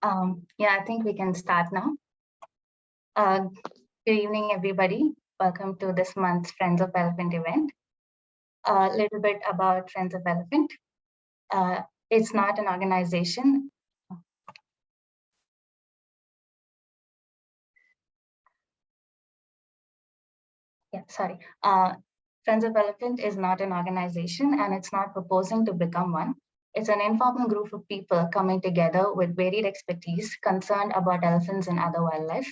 Yeah, I think we can start now. Good evening, everybody. Welcome to this month's Friends of Elephant event. A little bit about Friends of Elephant. It's not an organization. Yeah, sorry. Friends of Elephant is not an organization and it's not proposing to become one. It's an informal group of people coming together with varied expertise concerned about elephants and other wildlife.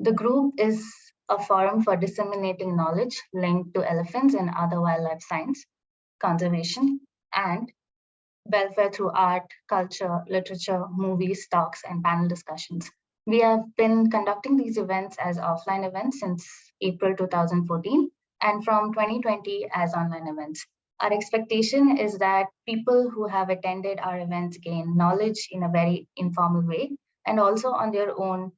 The group is a forum for disseminating knowledge linked to elephants and other wildlife science, conservation, and welfare through art, culture, literature, movies, talks, and panel discussions. We have been conducting these events as offline events since April 2014 and from 2020 as online events. Our expectation is that people who have attended our events gain knowledge in a very informal way and also on their own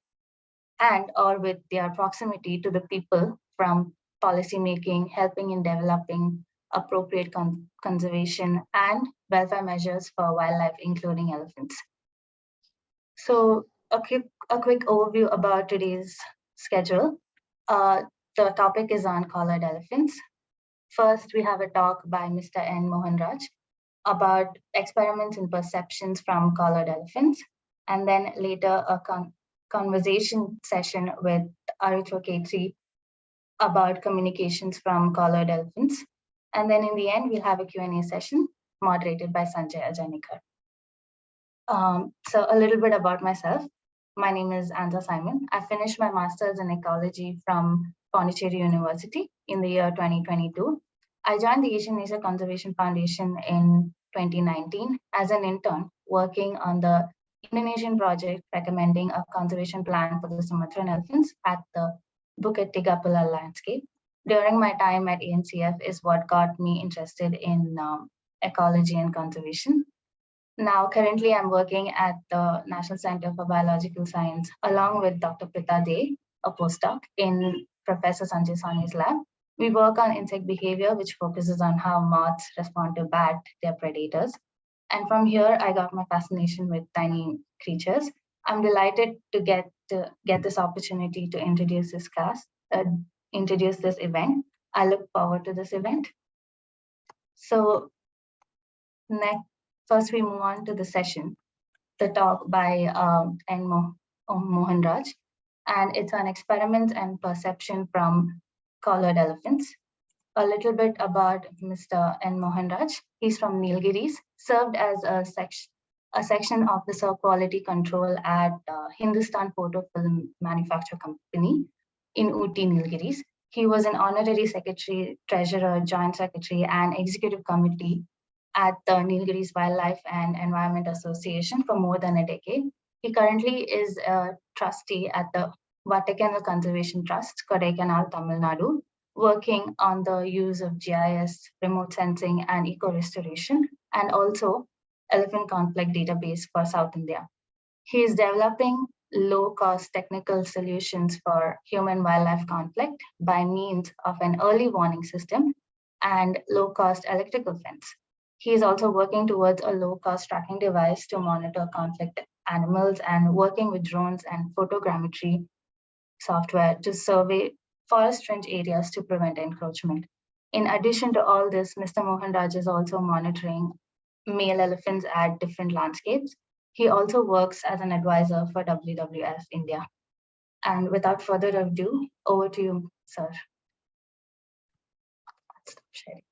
and or with their proximity to the people from policymaking, helping in developing appropriate conservation and welfare measures for wildlife, including elephants. So a quick overview about today's schedule. The topic is on collared elephants. First, we have a talk by Mr. N. Mohanraj about experiments in perceptions from collared elephants, and then later a conversation session with Aritra Kshettry about communications from collared elephants. And then in the end, we'll have a Q&A session moderated by Sanjay Ajanikar. So a little bit about myself. My name is Anza Simon. I finished my master's in ecology from Pondicherry University in the year 2022. I joined the Asian Nature Conservation Foundation in 2019 as an intern working on the Indonesian project recommending a conservation plan for the Sumatran elephants at the Bukit Tigapula landscape. During my time at ANCF is what got me interested in ecology and conservation. Now, currently, I'm working at the National Center for Biological Science along with Dr. Prita Dey, a postdoc in Professor Sanjay's lab. We work on insect behavior, which focuses on how moths respond to bat, their predators. And from here, I got my fascination with tiny creatures. I'm delighted to get this opportunity to introduce this introduce this event. I look forward to this event. So first we move on to the session, the talk by N. Mohanraj, and it's on experiments and perception from collared elephants. A little bit about Mr. N. Mohanraj. He's from Nilgiris, served as a section officer quality control at Hindustan Photo Film Manufacture Company in Ooty, Nilgiris. He was an honorary secretary, treasurer, joint secretary, and executive committee at the Nilgiris Wildlife and Environment Association for more than a decade. He currently is a trustee at the Vattakennal Conservation Trust, Kodaikanal, Tamil Nadu, working on the use of GIS, remote sensing, and eco-restoration, and also elephant conflict database for South India. He is developing low-cost technical solutions for human-wildlife conflict by means of an early warning system and low-cost electrical fence. He is also working towards a low-cost tracking device to monitor conflict animals and working with drones and photogrammetry software to survey forest fringe areas to prevent encroachment. In addition to all this, Mr. Mohanraj is also monitoring male elephants at different landscapes. He also works as an advisor for WWF India. And without further ado, over to you, sir. Stop sharing.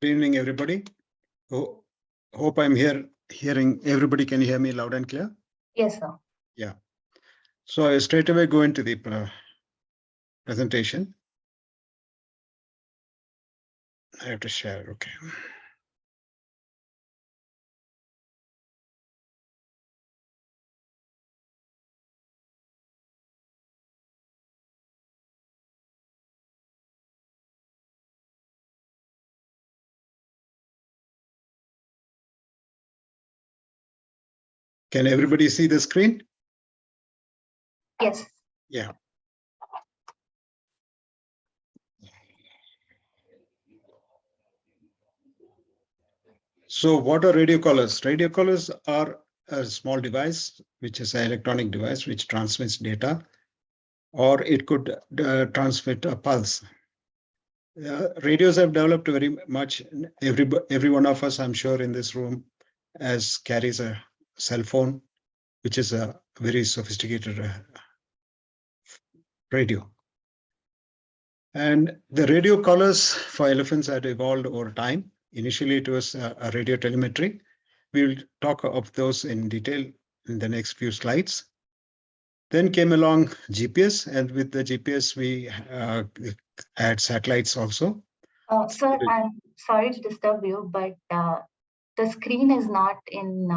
Good evening, everybody. Hope I'm hearing everybody. Can you hear me loud and clear? Yes, sir. Yeah. So I straight away go into the presentation. I have to share. Okay. Can everybody see the screen? Yes. Yeah. So what are radio collars? Radio collars are a small device, which is an electronic device which transmits data, or it could transmit a pulse. Radios have developed very much. Every one of us, I'm sure, in this room, as carries a cell phone, which is a very sophisticated radio. And the radio collars for elephants had evolved over time. Initially, it was a radio telemetry. We will talk of those in detail in the next few slides. Then came along GPS, and with the GPS, we add satellites also. Sir, I'm sorry to disturb you, but the screen is not in,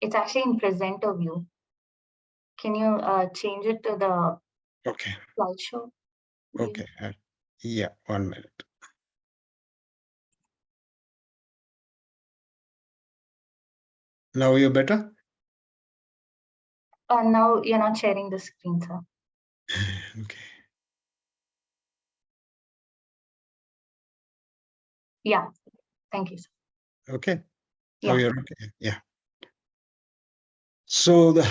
it's actually in presenter view. Can you change it to the Okay. slideshow? Okay. Yeah, 1 minute. Now you're better? Now you're not sharing the screen, sir. Okay. Yeah, thank you, sir. Okay. Yeah. Oh, you're okay. Yeah. So the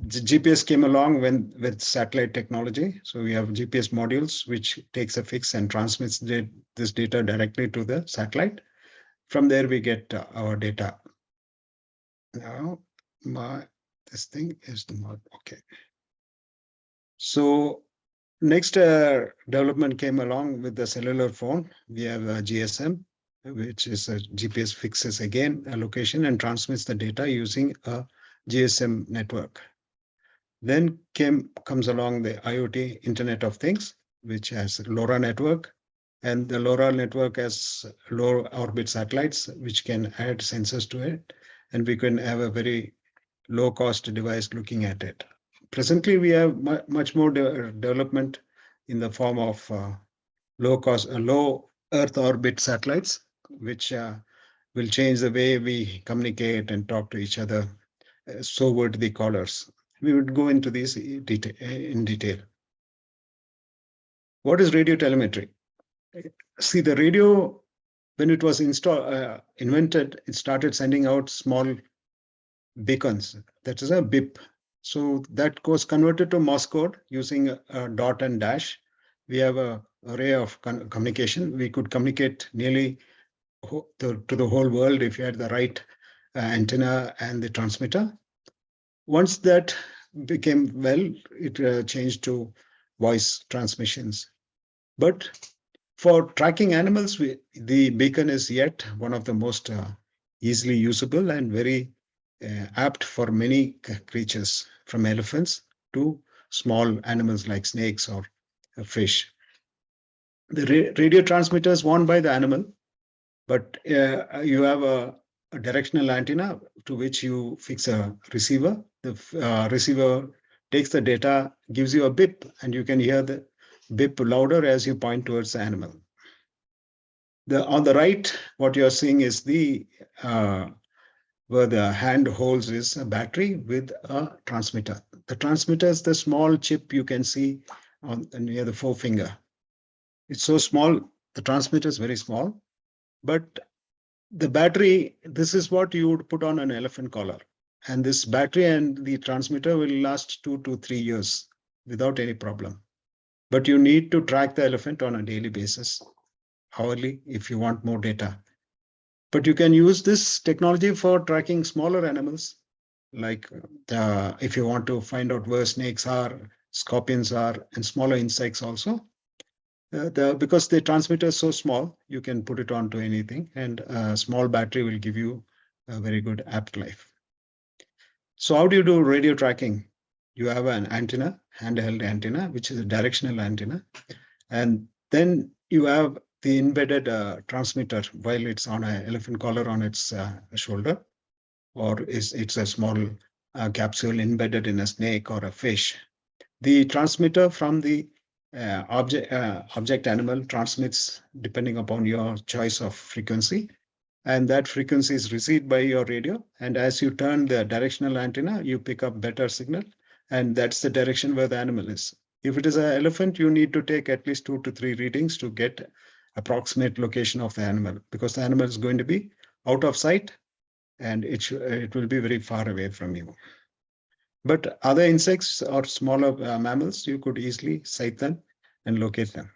GPS came along with satellite technology. So we have GPS modules, which takes a fix and transmits this data directly to the satellite. From there, we get our data. Now, this thing is not okay. So next development came along with the cellular phone. We have a GSM, which is a GPS fixes again a location and transmits the data using a GSM network. Then comes along the IoT, Internet of Things, which has LoRa network. And the LoRa network has low orbit satellites, which can add sensors to it. And we can have a very low cost device looking at it. Presently, we have much more development in the form of low Earth orbit satellites, which will change the way we communicate and talk to each other. So would the callers. We would go into these in detail. What is radio telemetry? See, the radio, when it was invented, it started sending out small beacons. That is a bip. So that was converted to Morse code using a dot and dash. We have an array of communication. We could communicate nearly to the whole world if you had the right antenna and the transmitter. Once that became well, it changed to voice transmissions. But for tracking animals, the beacon is yet one of the most easily usable and very apt for many creatures, from elephants to small animals like snakes or fish. The radio transmitter is worn by the animal, but you have a directional antenna to which you fix a receiver. The receiver takes the data, gives you a bip, and you can hear the bip louder as you point towards the animal. On the right, what you're seeing is where the hand holds is a battery with a transmitter. The transmitter is the small chip you can see near the forefinger. It's so small, the transmitter is very small, but the battery, this is what you would put on an elephant collar. And this battery and the transmitter will last 2 to 3 years without any problem. But you need to track the elephant on a daily basis, hourly, if you want more data. But you can use this technology for tracking smaller animals, like if you want to find out where snakes are, scorpions are, and smaller insects also. Because the transmitter is so small, you can put it onto anything, and a small battery will give you a very good apt life. So how do you do radio tracking? You have an antenna, handheld antenna, which is a directional antenna. And then you have the embedded transmitter while it's on an elephant collar on its shoulder, or it's a small capsule embedded in a snake or a fish. The transmitter from the object animal transmits depending upon your choice of frequency, and that frequency is received by your radio. And as you turn the directional antenna, you pick up better signal, and that's the direction where the animal is. If it is an elephant, you need to take at least 2 to 3 readings to get approximate location of the animal, because the animal is going to be out of sight, and it will be very far away from you. But other insects or smaller mammals, you could easily sight them and locate them.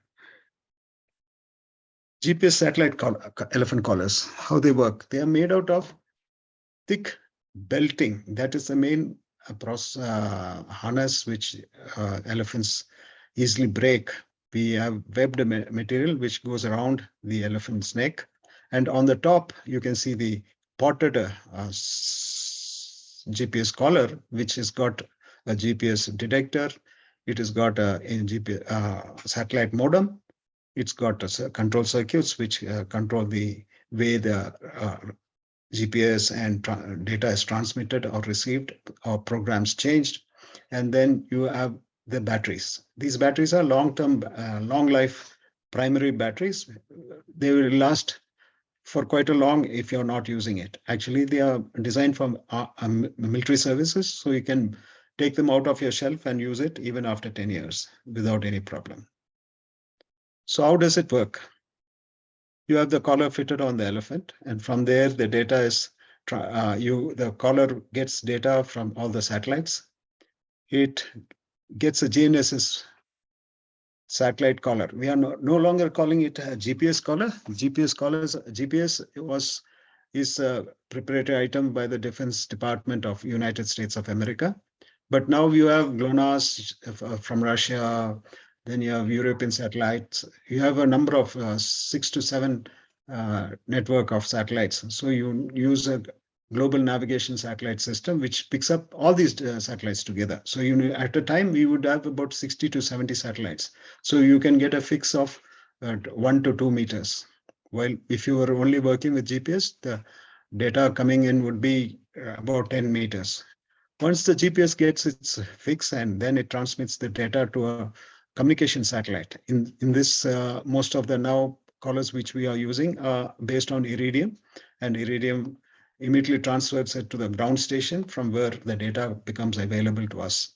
GPS satellite elephant collars, how they work. They are made out of thick belting. That is the main harness which elephants easily break. We have webbed material which goes around the elephant's neck. And on the top, you can see the potted GPS collar, which has got a GPS detector. It has got a GPS satellite modem. It's got control circuits which control the way the GPS and data is transmitted or received or programs changed. And then you have the batteries. These batteries are long-term, long life primary batteries. They will last for quite a long if you're not using it. Actually, they are designed for military services, so you can take them out of your shelf and use it even after 10 years without any problem. So how does it work? You have the collar fitted on the elephant, and from there the data is the collar gets data from all the satellites. It gets a GNSS satellite collar. We are no longer calling it a GPS collar. GPS is a proprietary item by the Defense Department of United States of America. But now you have GLONASS from Russia, then you have European satellites. You have a number of 6 to 7 network of satellites. So you use a global navigation satellite system, which picks up all these satellites together. So at a time, we would have about 60 to 70 satellites. So you can get a fix of 1 to 2 meters. While if you were only working with GPS, the data coming in would be about 10 meters. Once the GPS gets its fix, and then it transmits the data to a communication satellite. In this, most of the now collars which we are using are based on Iridium, and Iridium immediately transfers it to the ground station from where the data becomes available to us.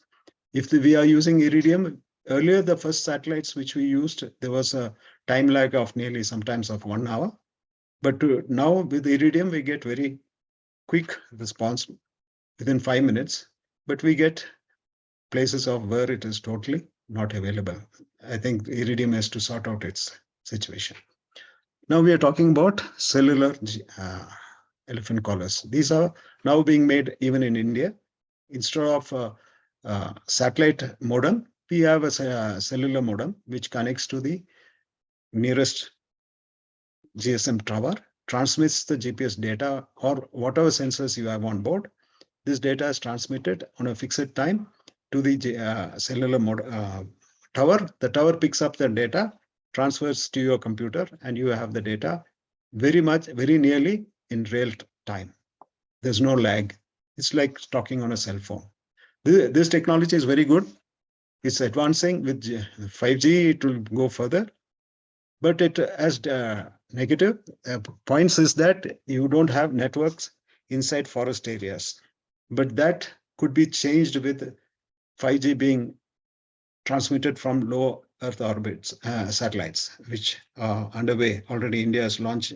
If we are using Iridium, earlier the first satellites which we used, there was a time lag of nearly sometimes of 1 hour. But now with Iridium, we get very quick response within 5 minutes, but we get places of where it is totally not available. I think Iridium has to sort out its situation. Now we are talking about cellular elephant collars. These are now being made even in India. Instead of satellite modem, we have a cellular modem which connects to the nearest GSM tower, transmits the GPS data or whatever sensors you have on board. This data is transmitted on a fixed time to the cellular tower. The tower picks up the data, transfers to your computer, and you have the data very nearly in real time. There's no lag. It's like talking on a cell phone. This technology is very good. It's advancing with 5G. It will go further. But it has negative points is that you don't have networks inside forest areas. But that could be changed with 5G being transmitted from low Earth orbits satellites, which are underway. Already India has launched,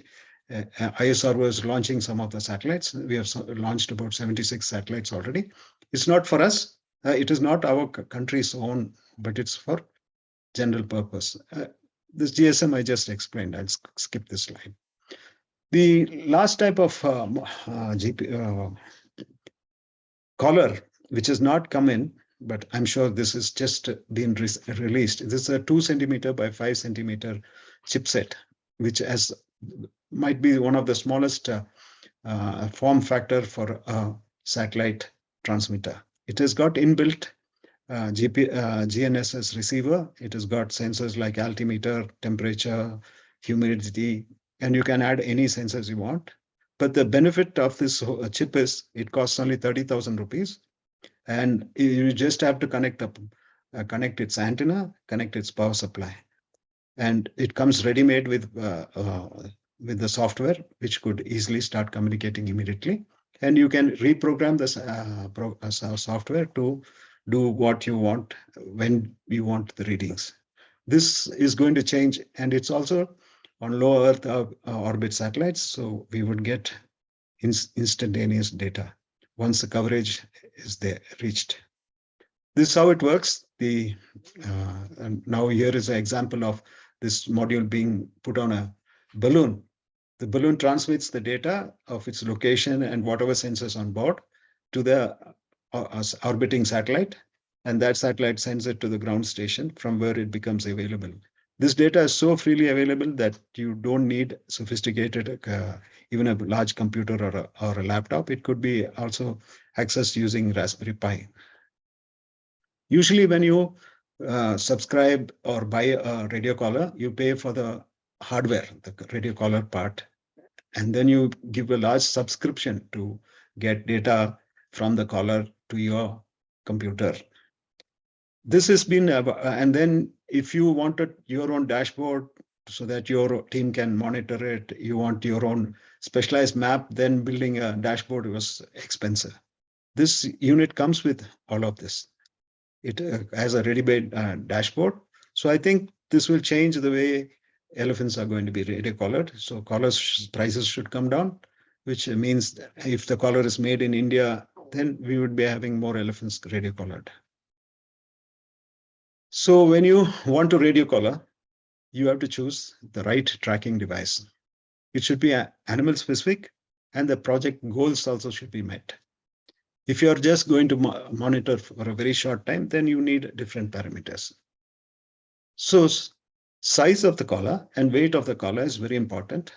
ISR was launching some of the satellites. We have launched about 76 satellites already. It's not for us. It is not our country's own, but it's for general purpose. This GSM I just explained. I'll skip this slide. The last type of collar, which has not come in, but I'm sure this is just been released. This is a 2 centimeter by 5 centimeter chipset, which might be one of the smallest form factor for a satellite transmitter. It has got inbuilt GNSS receiver. It has got sensors like altimeter, temperature, humidity, and you can add any sensors you want. But the benefit of this chip is it costs only 30,000 rupees. And you just have to connect its antenna, connect its power supply. And it comes ready-made with the software, which could easily start communicating immediately. And you can reprogram the software to do what you want when you want the readings. This is going to change, and it's also on low Earth orbit satellites. So we would get instantaneous data once the coverage is there reached. This is how it works. And now here is an example of this module being put on a balloon. The balloon transmits the data of its location and whatever sensors on board to the orbiting satellite, and that satellite sends it to the ground station from where it becomes available. This data is so freely available that you don't need sophisticated, even a large computer or a laptop. It could be also accessed using Raspberry Pi. Usually when you subscribe or buy a radio collar, you pay for the hardware, the radio collar part, and then you give a large subscription to get data from the collar to your computer. This has been, and then if you wanted your own dashboard so that your team can monitor it, you want your own specialized map, then building a dashboard was expensive. This unit comes with all of this. It has a ready-made dashboard. So I think this will change the way elephants are going to be radio collared. So collars prices should come down, which means if the collar is made in India, then we would be having more elephants radio collared. So when you want to radio collar, you have to choose the right tracking device. It should be animal specific, and the project goals also should be met. If you're just going to monitor for a very short time, then you need different parameters. So size of the collar and weight of the collar is very important.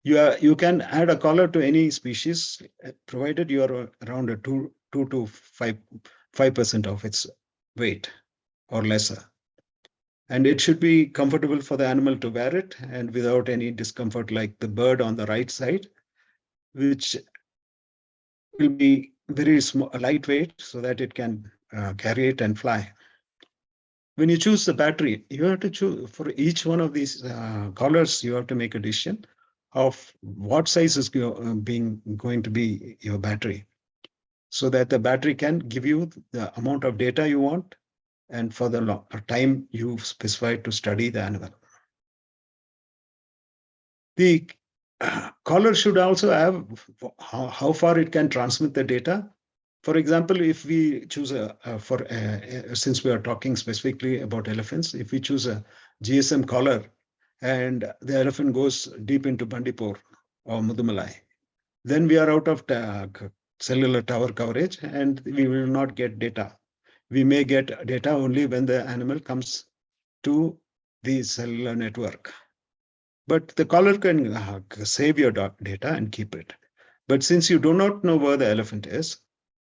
You can add a collar to any species, provided you are around a 2 to 5% of its weight or lesser. And it should be comfortable for the animal to wear it and without any discomfort, like the bird on the right side, which will be very small, lightweight, so that it can carry it and fly. When you choose the battery, you have to choose for each one of these collars. You have to make a decision of what size is going to be your battery, so that the battery can give you the amount of data you want and for the time you've specified to study the animal. The collar should also have how far it can transmit the data. For example, if we choose since we are talking specifically about elephants, if we choose a GSM collar and the elephant goes deep into Bandipur or Mudumalai, then we are out of cellular tower coverage and we will not get data. We may get data only when the animal comes to the cellular network. But the collar can save your data and keep it. But since you do not know where the elephant is,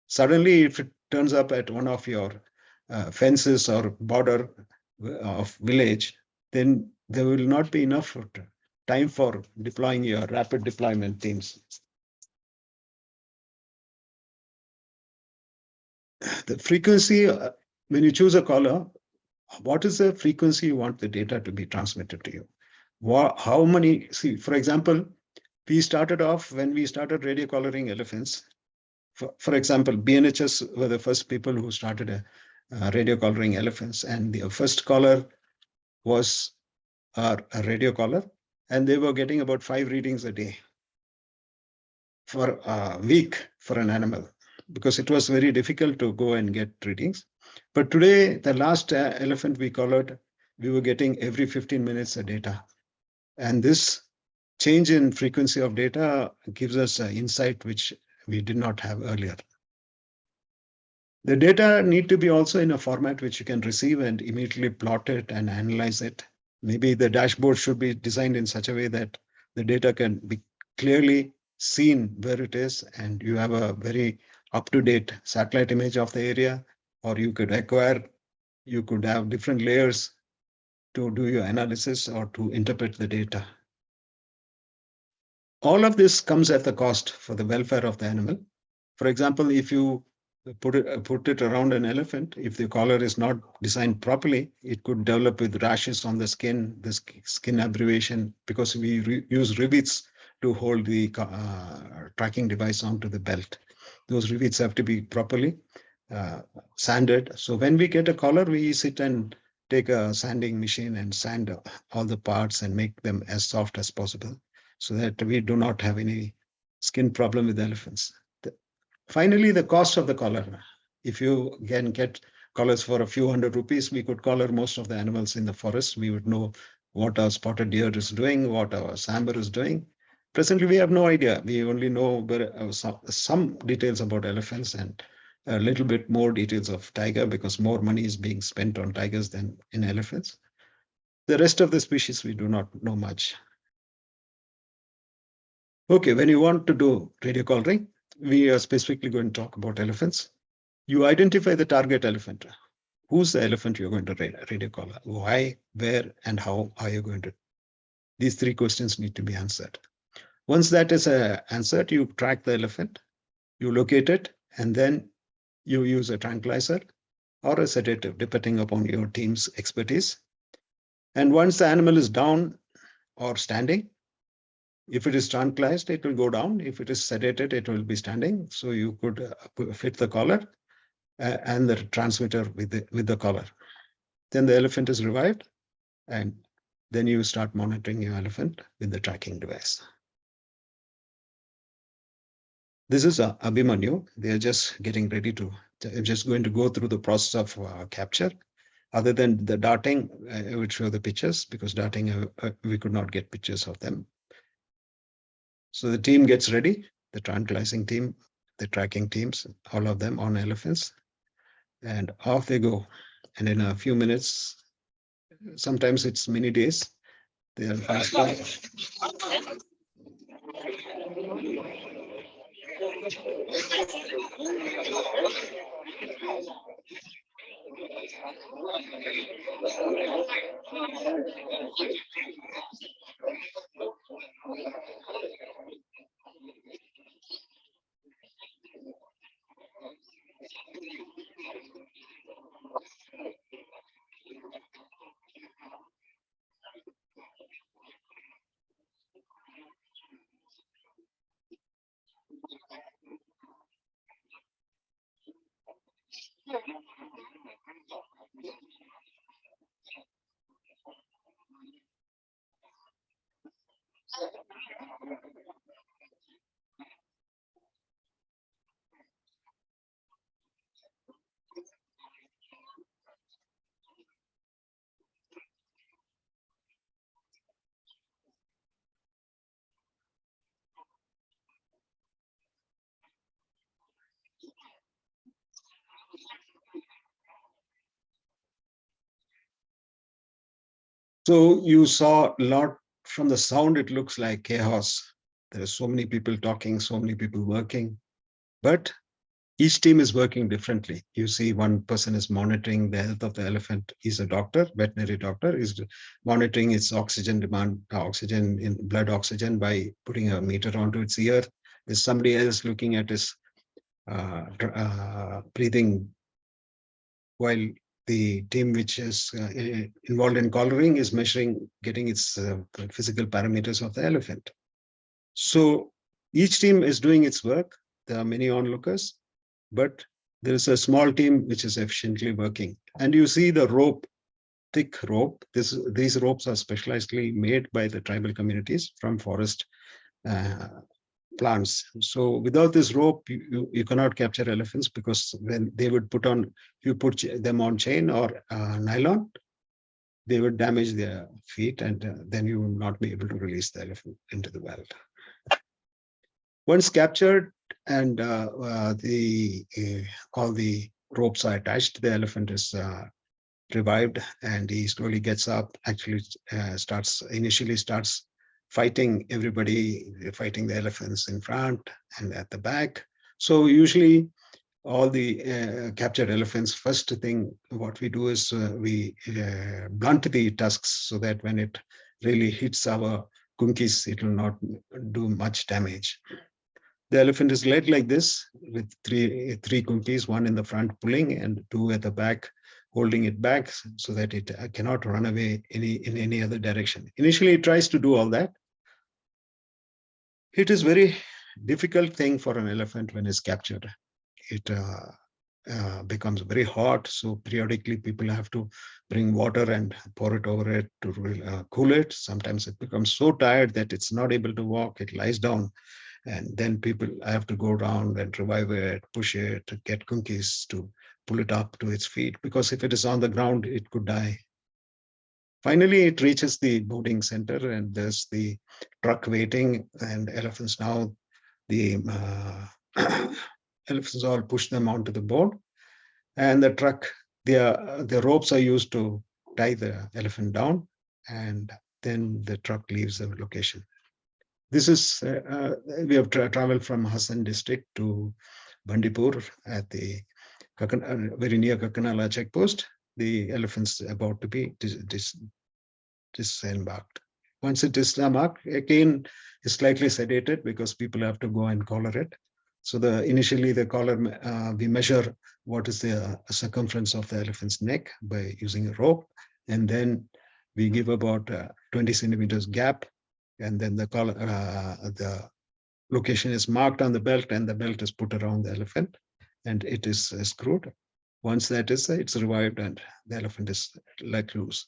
suddenly if it turns up at one of your fences or border of village, then there will not be enough time for deploying your rapid deployment teams. The frequency, when you choose a collar, what is the frequency you want the data to be transmitted to you? How many, see, for example, we started off when we started radio collaring elephants. For example, BNHS were the first people who started radio collaring elephants, and the first collar was a radio collar, and they were getting about 5 readings a day for a week for an animal, because it was very difficult to go and get readings. But today, the last elephant we collared, we were getting every 15 minutes of data. And this change in frequency of data gives us an insight which we did not have earlier. The data need to be also in a format which you can receive and immediately plot it and analyze it. Maybe the dashboard should be designed in such a way that the data can be clearly seen where it is, and you have a very up-to-date satellite image of the area, or you could have different layers to do your analysis or to interpret the data. All of this comes at the cost for the welfare of the animal. For example, if you put it around an elephant, if the collar is not designed properly, it could develop with rashes on the skin abbreviation, because we use rivets to hold the tracking device onto the belt. Those rivets have to be properly sanded. So when we get a collar, we sit and take a sanding machine and sand all the parts and make them as soft as possible so that we do not have any skin problem with elephants. Finally, the cost of the collar. If you can get collars for a few hundred rupees, we could collar most of the animals in the forest. We would know what our spotted deer is doing, what our sambar is doing. Presently, we have no idea. We only know some details about elephants and a little bit more details of tiger because more money is being spent on tigers than in elephants. The rest of the species, we do not know much. Okay, when you want to do radio collaring, we are specifically going to talk about elephants. You identify the target elephant. Who's the elephant you're going to radio collar? Why, where, and how are you going to? These three questions need to be answered. Once that is answered, you track the elephant, you locate it, and then you use a tranquilizer or a sedative, depending upon your team's expertise. And once the animal is down or standing, if it is tranquilized, it will go down. If it is sedated, it will be standing. So you could fit the collar and the transmitter with the collar. Then the elephant is revived, and then you start monitoring your elephant with the tracking device. This is Abhimanyu. They are just getting ready to, just going to go through the process of capture. Other than the darting, I would show the pictures because darting, we could not get pictures of them. So the team gets ready, the tranquilizing team, the tracking teams, all of them on elephants, and off they go. And in a few minutes, sometimes it's many days, they are fast. So you saw a lot from the sound, it looks like chaos. There are so many people talking, so many people working, but each team is working differently. You see one person is monitoring the health of the elephant. He's a doctor, veterinary doctor, is monitoring its oxygen demand, oxygen in blood oxygen by putting a meter onto its ear. There's somebody else looking at his breathing, while the team which is involved in collaring is measuring, getting its physical parameters of the elephant. So each team is doing its work. There are many onlookers, but there is a small team which is efficiently working. And you see the rope, thick rope. These ropes are specializedly made by the tribal communities from forest plants. So without this rope, you cannot capture elephants because when they would put on, you put them on chain or nylon, they would damage their feet and then you will not be able to release the elephant into the wild. Once captured and all the ropes are attached, the elephant is revived and he slowly gets up, actually initially starts fighting everybody, fighting the elephants in front and at the back. So usually all the captured elephants, first thing what we do is we blunt the tusks so that when it really hits our kunkis, it will not do much damage. The elephant is led like this with three kunkis, one in the front pulling and two at the back holding it back so that it cannot run away in any other direction. Initially, it tries to do all that. It is very difficult thing for an elephant when it's captured. becomes very hot. So periodically people have to bring water and pour it over it to cool it. Sometimes it becomes so tired that it's not able to walk. It lies down. And then people have to go around and revive it, push it, get cookies to pull it up to its feet. Because if it is on the ground, it could die. Finally, it reaches the boarding center and there's the truck waiting, and elephants now, the elephants all push them onto the board, and the truck, the ropes are used to tie the elephant down, and then the truck leaves the location. This is, we have traveled from Hassan district to Bandipur at the very near Kakanala checkpost. The elephants about to be disembarked. Once it is disembarked, again is slightly sedated because people have to go and collar it. So initially the collar, we measure what is the circumference of the elephant's neck by using a rope, and then we give about 20 centimeters gap, and then the collar, the location is marked on the belt, and the belt is put around the elephant, and it is screwed. Once that is, it's revived, and the elephant is let loose.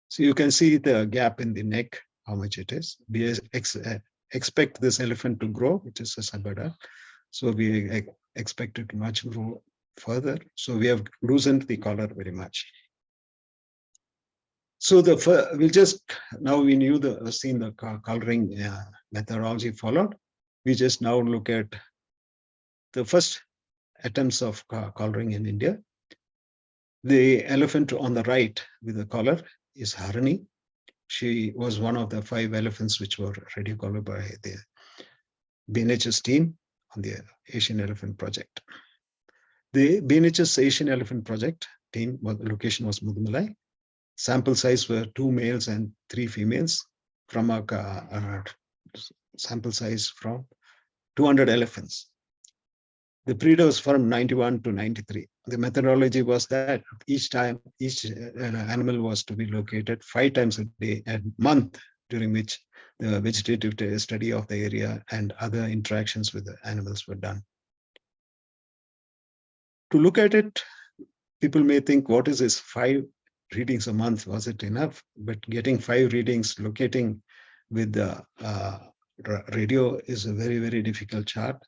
So you can see the gap in the neck, how much it is. We expect this elephant to grow, which is a sabada. So we expect it to much grow further. So we have loosened the collar very much. So we'll just, now we knew seen the coloring methodology followed. We just now look at the first attempts of coloring in India. The elephant on the right with the collar is Harani. She was one of the 5 elephants which were radio colored by the BNHS team on the Asian Elephant Project. The BNHS Asian Elephant Project team, location was Mudumalai. Sample size were 2 males and 3 females from a sample size from 200 elephants. The period was from 91 to 93. The methodology was that each time, each animal was to be located 5 times a day and month, during which the vegetative study of the area and other interactions with the animals were done. To look at it, people may think, what is this 5 readings a month? Was it enough? But getting 5 readings, locating with the radio is a very, very difficult chart.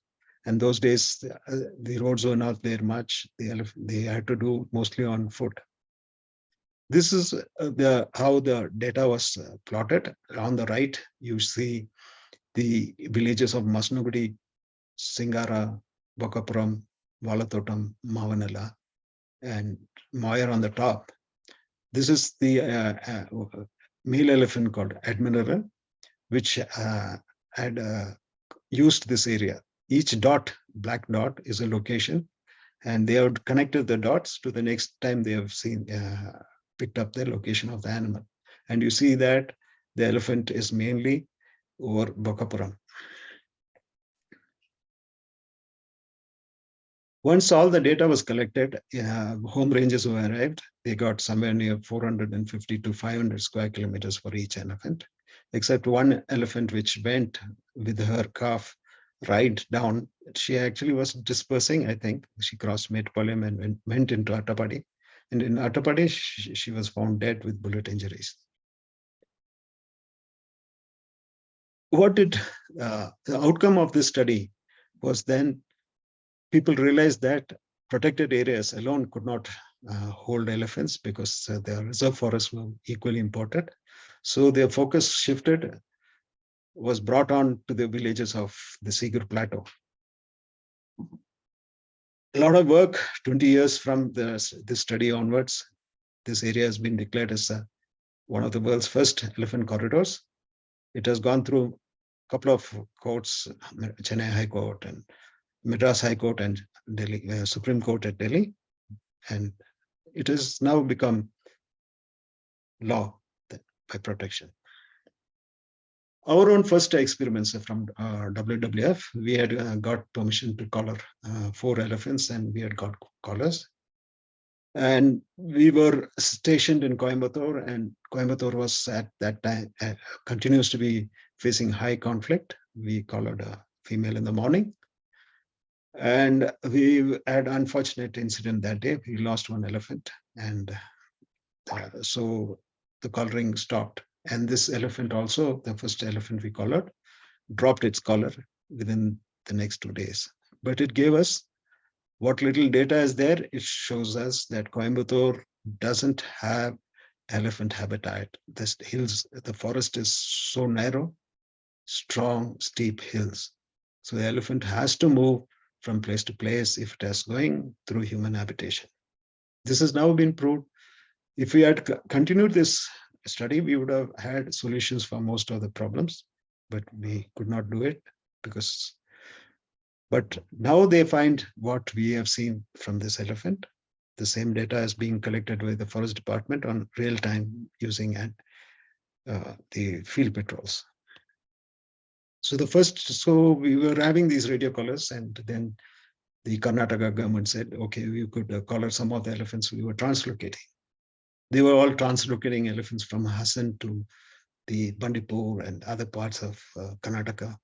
And those days, the roads were not there much. They had to do mostly on foot. This is how the data was plotted. On the right, you see the villages of Masnugudi, Singara, Bokapuram, Valatotam, Mavanala, and Moyer on the top. This is the male elephant called Admiral, which had used this area. Each dot, black dot, is a location, and they have connected the dots to the next time they have seen, picked up the location of the animal. And you see that the elephant is mainly over Bokapuram. Once all the data was collected, home ranges were arrived. They got somewhere near 450 to 500 square kilometers for each elephant, except one elephant which went with her calf ride down. She actually was dispersing, I think. She crossed Metpalayam and went into Attapadi. And in Attapadi, she was found dead with bullet injuries. What did the outcome of this study was then people realized that protected areas alone could not hold elephants because the reserve forests were equally important. So their focus shifted, was brought on to the villages of the Sigur Plateau. A lot of work, 20 years from this study onwards, this area has been declared as one of the world's first elephant corridors. It has gone through a couple of courts, Chennai High Court and Madras High Court and Delhi, Supreme Court at Delhi, and it has now become law by protection. Our own first experiments from WWF, we had got permission to collar 4 elephants, and we had got collars. And we were stationed in Coimbatore, and Coimbatore was at that time, continues to be facing high conflict. We collared a female in the morning. And we had an unfortunate incident that day. We lost one elephant, and so the collaring stopped. And this elephant also, the first elephant we collared, dropped its collar within the next 2 days. But it gave us what little data is there. It shows us that Coimbatore doesn't have elephant habitat. The hills, the forest is so narrow, strong, steep hills. So the elephant has to move from place to place if it is going through human habitation. This has now been proved. If we had continued this study, we would have had solutions for most of the problems, but we could not do it because. But now they find what we have seen from this elephant. The same data is being collected by the forest department on real time using the field patrols. So we were having these radio collars, and then the Karnataka government said, okay, we could collar some of the elephants we were translocating. They were all translocating elephants from Hassan to the Bandipur and other parts of Karnataka.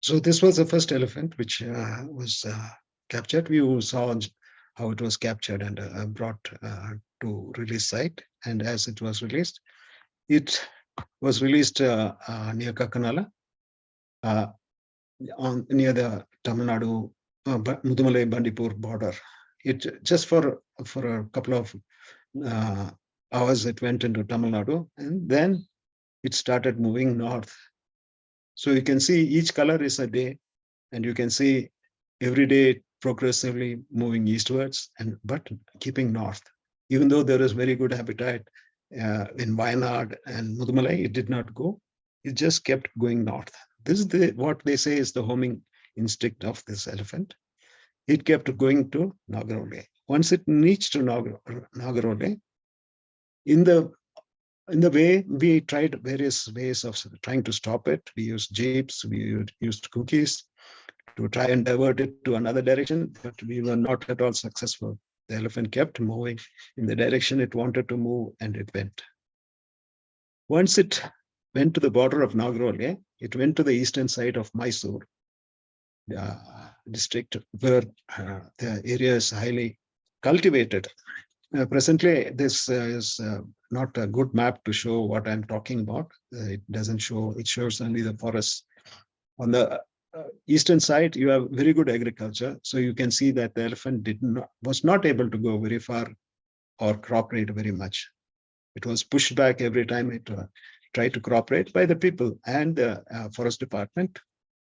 So this was the first elephant which was captured. We saw how it was captured and brought to release site. And as it was released near Kakanala, near the Tamil Nadu, Mudumalai Bandipur border. It just for a couple of hours, it went into Tamil Nadu, and then it started moving north. So you can see each color is a day, and you can see every day progressively moving eastwards, but keeping north. Even though there is very good habitat in Wayanad and Mudumalai, it did not go. It just kept going north. This is what they say is the homing instinct of this elephant. It kept going to Nagarole. Once it reached to Nagarole, in the way, we tried various ways of trying to stop it. We used jeeps, we used cookies to try and divert it to another direction, but we were not at all successful. The elephant kept moving in the direction it wanted to move, and it went. Once it went to the border of Nagarole, it went to the eastern side of Mysore district, where the area is highly cultivated. Presently, this is not a good map to show what I'm talking about. It doesn't show, it shows only the forests. On the eastern side, you have very good agriculture. So you can see that the elephant was not able to go very far or cooperate very much. It was pushed back every time it tried to cooperate by the people and the forest department.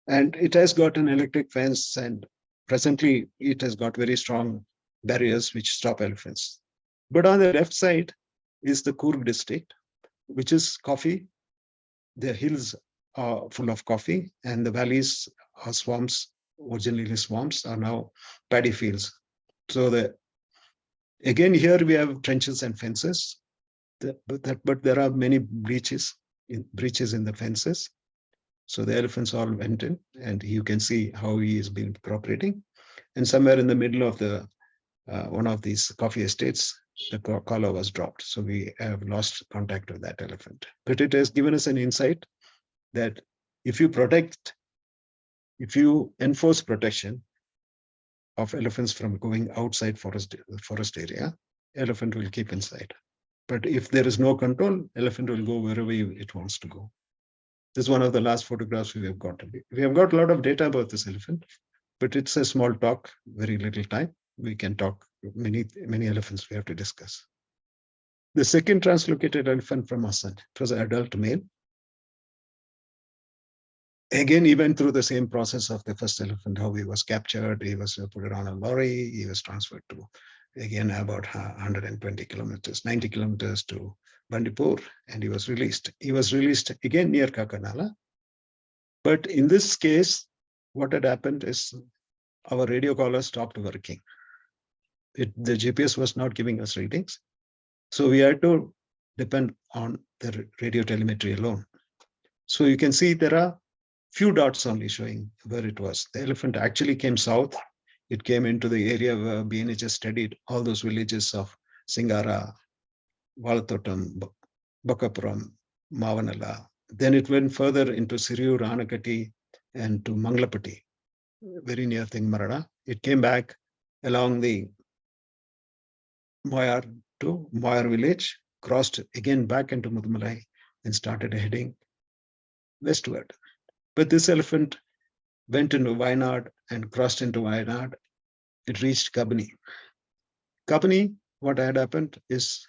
And it has got an electric fence, and presently it has got very strong barriers which stop elephants. But on the left side is the Coorg district, which is coffee. The hills are full of coffee, and the valleys are swamps. Originally swamps are now paddy fields. So again here we have trenches and fences, but there are many breaches in the fences. So the elephants all went in, and you can see how he has been cooperating. And somewhere in the middle of the one of these coffee estates, the collar was dropped. So we have lost contact with that elephant. But it has given us an insight that if you enforce protection of elephants from going outside forest area, elephant will keep inside. But if there is no control, elephant will go wherever it wants to go. This is one of the last photographs we have got. We have got a lot of data about this elephant, but it's a small talk, very little time. We can talk many elephants we have to discuss. The second translocated elephant from Assam, it was an adult male. Again, he went through the same process of the first elephant, how he was captured, he was put on a lorry, he was transferred to, again, about 120 kilometers, 90 kilometers to Bandipur, and he was released. He was released again near Kakanala. But in this case, what had happened is our radio collar stopped working. The GPS was not giving us readings. So we had to depend on the radio telemetry alone. So you can see there are few dots only showing where it was. The elephant actually came south. It came into the area where BNHS studied all those villages of Singara, Valatotam, Bakapuram, Mavanala. Then it went further into Siriur, Anakati, and to Manglapati. very near Tingmarada. It came back along the Moyar to Moyar village, crossed again back into Mudumalai, and started heading westward. But this elephant went into Wayanad and crossed into Wayanad. It reached Kabani. Kabani, what had happened is,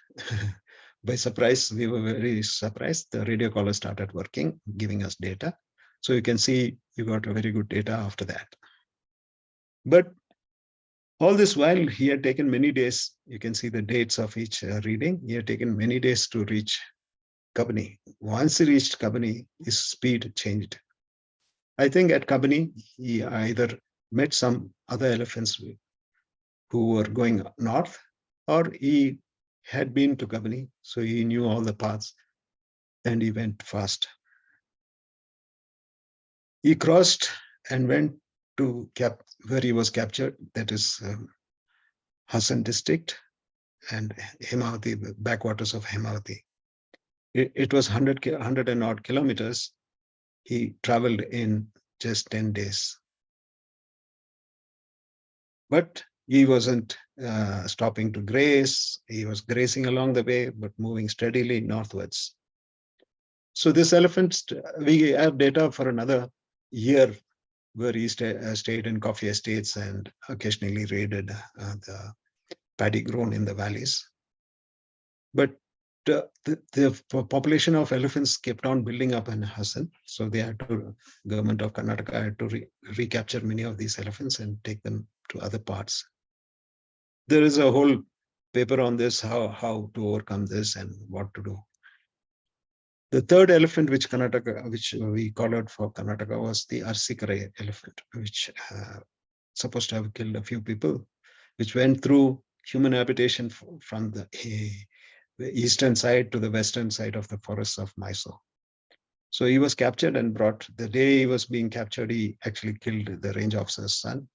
by surprise, we were very surprised. The radio caller started working, giving us data. So you can see you got a very good data after that. But all this while, he had taken many days. You can see the dates of each reading. He had taken many days to reach Kabani. Once he reached Kabani, his speed changed. I think at Kabani, he either met some other elephants who were going north, or he had been to Kabani, so he knew all the paths, and he went fast. He crossed and went to where he was captured, that is Hassan district and Hemavati, backwaters of Hemavati. It was 100 and odd kilometers. He traveled in just 10 days. But he wasn't stopping to graze. He was grazing along the way, but moving steadily northwards. So this elephant, we have data for another year where he stayed in coffee estates and occasionally raided the paddy grown in the valleys. But the population of elephants kept on building up in Hassan. So they had to, government of Karnataka had to recapture many of these elephants and take them to other parts. There is a whole paper on this, how to overcome this and what to do. The third elephant which we collared for Karnataka was the Arsikare elephant, which supposed to have killed a few people, which went through human habitation from the eastern side to the western side of the forests of Mysore. So he was captured and brought. The day he was being captured, he actually killed the range officer's son,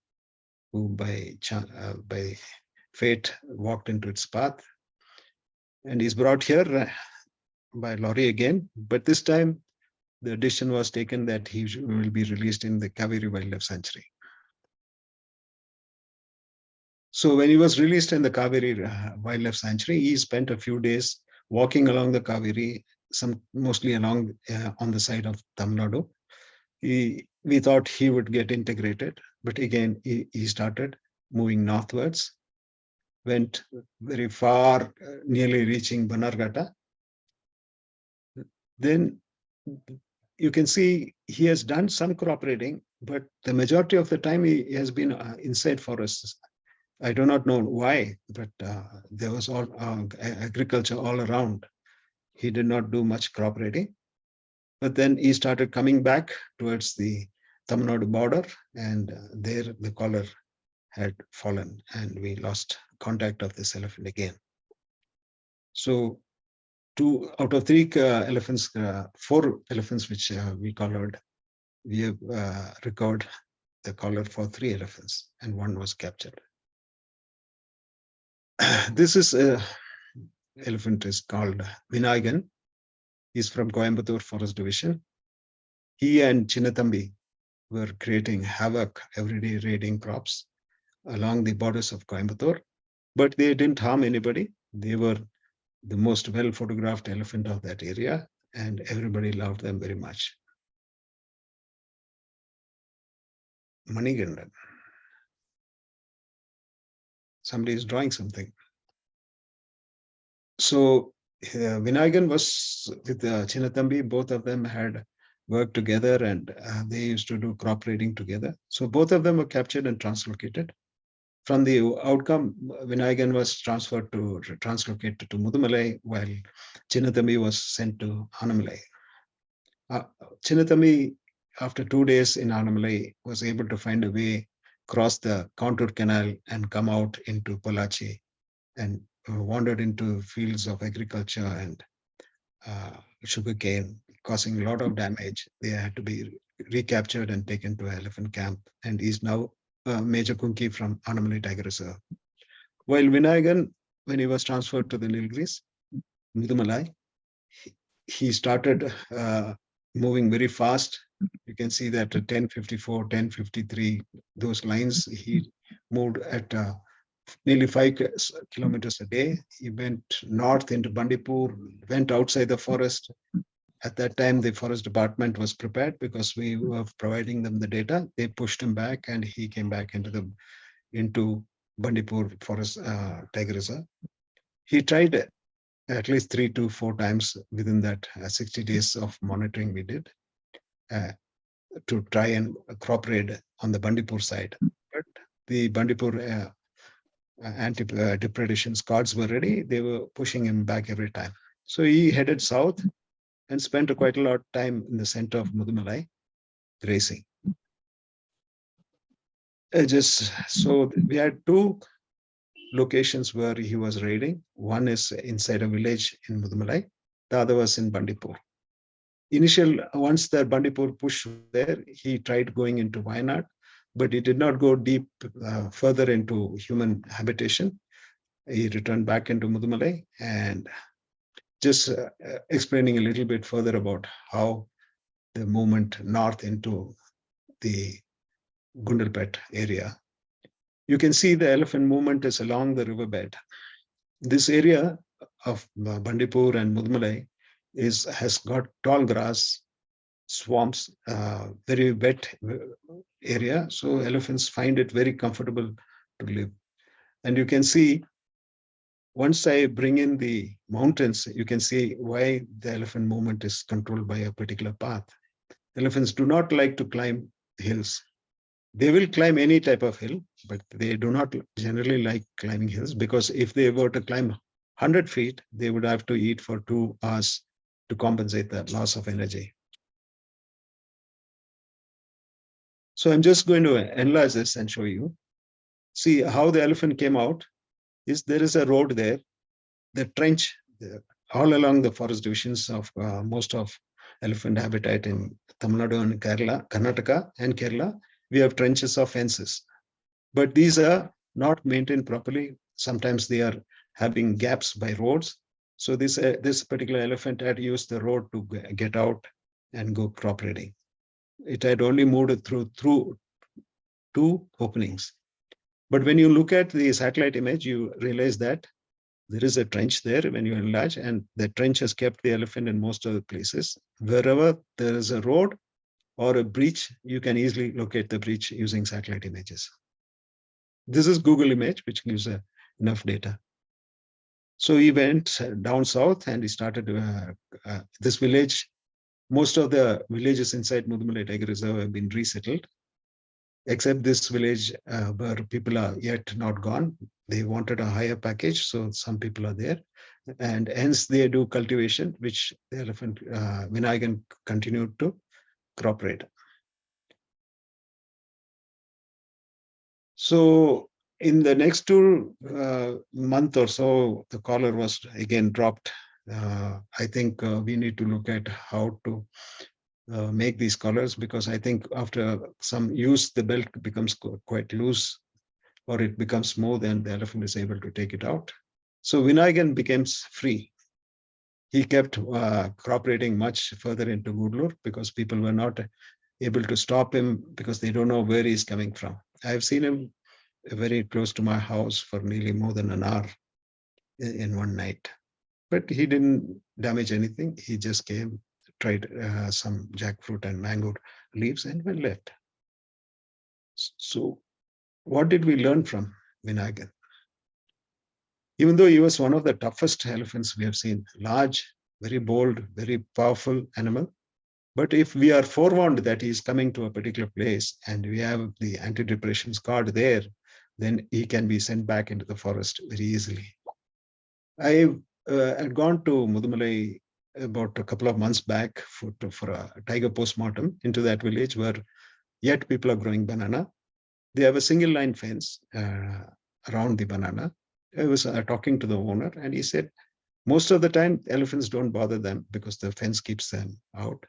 who by fate walked into its path. And he's brought here by lorry again, but this time the decision was taken that he will be released in the Kaveri Wildlife Sanctuary. So when he was released in the Kaveri Wildlife Sanctuary, he spent a few days walking along the Kaveri, mostly along on the side of Tamil Nadu. We thought he would get integrated, but again, he started moving northwards, went very far, nearly reaching Banarghata. Then you can see he has done some crop raiding, but the majority of the time he has been inside forests. I do not know why, but there was all agriculture all around. He did not do much crop raiding, but then he started coming back towards the Tamil Nadu border, and there the collar had fallen, and we lost contact of this elephant again. So 2 out of 3 elephants, 4 elephants which we collared, we have recovered the collar for 3 elephants, and 1 was captured. This is elephant is called Vinayagan. He's from Coimbatore Forest Division. He and Chinnatambi were creating havoc every day, raiding crops along the borders of Coimbatore, but they didn't harm anybody. They were the most well photographed elephant of that area, and everybody loved them very much. Manigandan. Somebody is drawing something. So Vinayagan was with Chinnatambi. Both of them had worked together, and they used to do crop raiding together. So both of them were captured and translocated. From the outcome, Vinayagan was translocated to Mudumalai, while Chinnatambi was sent to Anamalai. Chinnatambi, after 2 days in Anamalai, was able to find a way, cross the Contour Canal, and come out into Pollachi, and wandered into fields of agriculture and sugarcane, causing a lot of damage. They had to be recaptured and taken to an elephant camp, and is now Major Kunki from Anamalai Tiger Reserve. While Vinayagan, when he was transferred to the Nilgiris, Mudumalai, he started moving very fast You can see that at 10:54, 10:53, those lines, he moved at nearly 5 kilometers a day. He went north into Bandipur, went outside the forest. At that time, the forest department was prepared because we were providing them the data. They pushed him back and he came back into Bandipur forest tiger reserve. He tried at least 3 to 4 times within that 60 days of monitoring we did to try and crop raid on the Bandipur side. But the Bandipur anti-depredation squads were ready. They were pushing him back every time. So he headed south and spent quite a lot of time in the center of Mudumalai grazing. So we had two locations where he was raiding. One is inside a village in Mudumalai. The other was in Bandipur. Once the Bandipur push there, he tried going into Wayanad, but he did not go deep further into human habitation. He returned back into Mudumalai, and just explaining a little bit further about how the movement north into the Gundalpet area. You can see the elephant movement is along the riverbed. This area of Bandipur and Mudumalai has got tall grass, swamps, very wet area. So elephants find it very comfortable to live. And you can see, once I bring in the mountains, you can see why the elephant movement is controlled by a particular path. Elephants do not like to climb hills. They will climb any type of hill, but they do not generally like climbing hills, because if they were to climb 100 feet, they would have to eat for 2 hours to compensate the loss of energy. So I'm just going to enlarge this and show you. See how the elephant came out. There is a road there. The trench all along the forest divisions of most of elephant habitat in Tamil Nadu and Kerala, Karnataka and Kerala, we have trenches of fences. But these are not maintained properly. Sometimes they are having gaps by roads. So this particular elephant had used the road to get out and go crop raiding. It had only moved through 2 openings. But when you look at the satellite image, you realize that there is a trench there when you enlarge, and the trench has kept the elephant in most of the places. Wherever there is a road or a breach, you can easily locate the breach using satellite images. This is Google image, which gives enough data. So he went down south and he started this village. Most of the villages inside Mudumalai Tiger Reserve have been resettled, except this village where people are yet not gone. They wanted a higher package, so some people are there. And hence they do cultivation, which the elephant Vinayagan continued to crop raid. So in the next 2 month or so, the collar was again dropped. I think we need to look at how to make these collars, because I think after some use, the belt becomes quite loose, or it becomes smooth, and the elephant is able to take it out. So Vinayagan becomes free. He kept crop raiding much further into Gudlur, because people were not able to stop him because they don't know where he's coming from. I've seen him very close to my house for nearly more than an hour in one night. But he didn't damage anything. He just came, tried some jackfruit and mango leaves, and went left. So what did we learn from Vinayagan? Even though he was one of the toughest elephants we have seen, large, very bold, very powerful animal, but if we are forewarned that he is coming to a particular place and we have the anti-depression squad there, then he can be sent back into the forest very easily. I had gone to Mudumalai about a couple of months back for a tiger postmortem into that village where yet people are growing banana. They have a single line fence around the banana. I was talking to the owner, and he said, most of the time, elephants don't bother them because the fence keeps them out.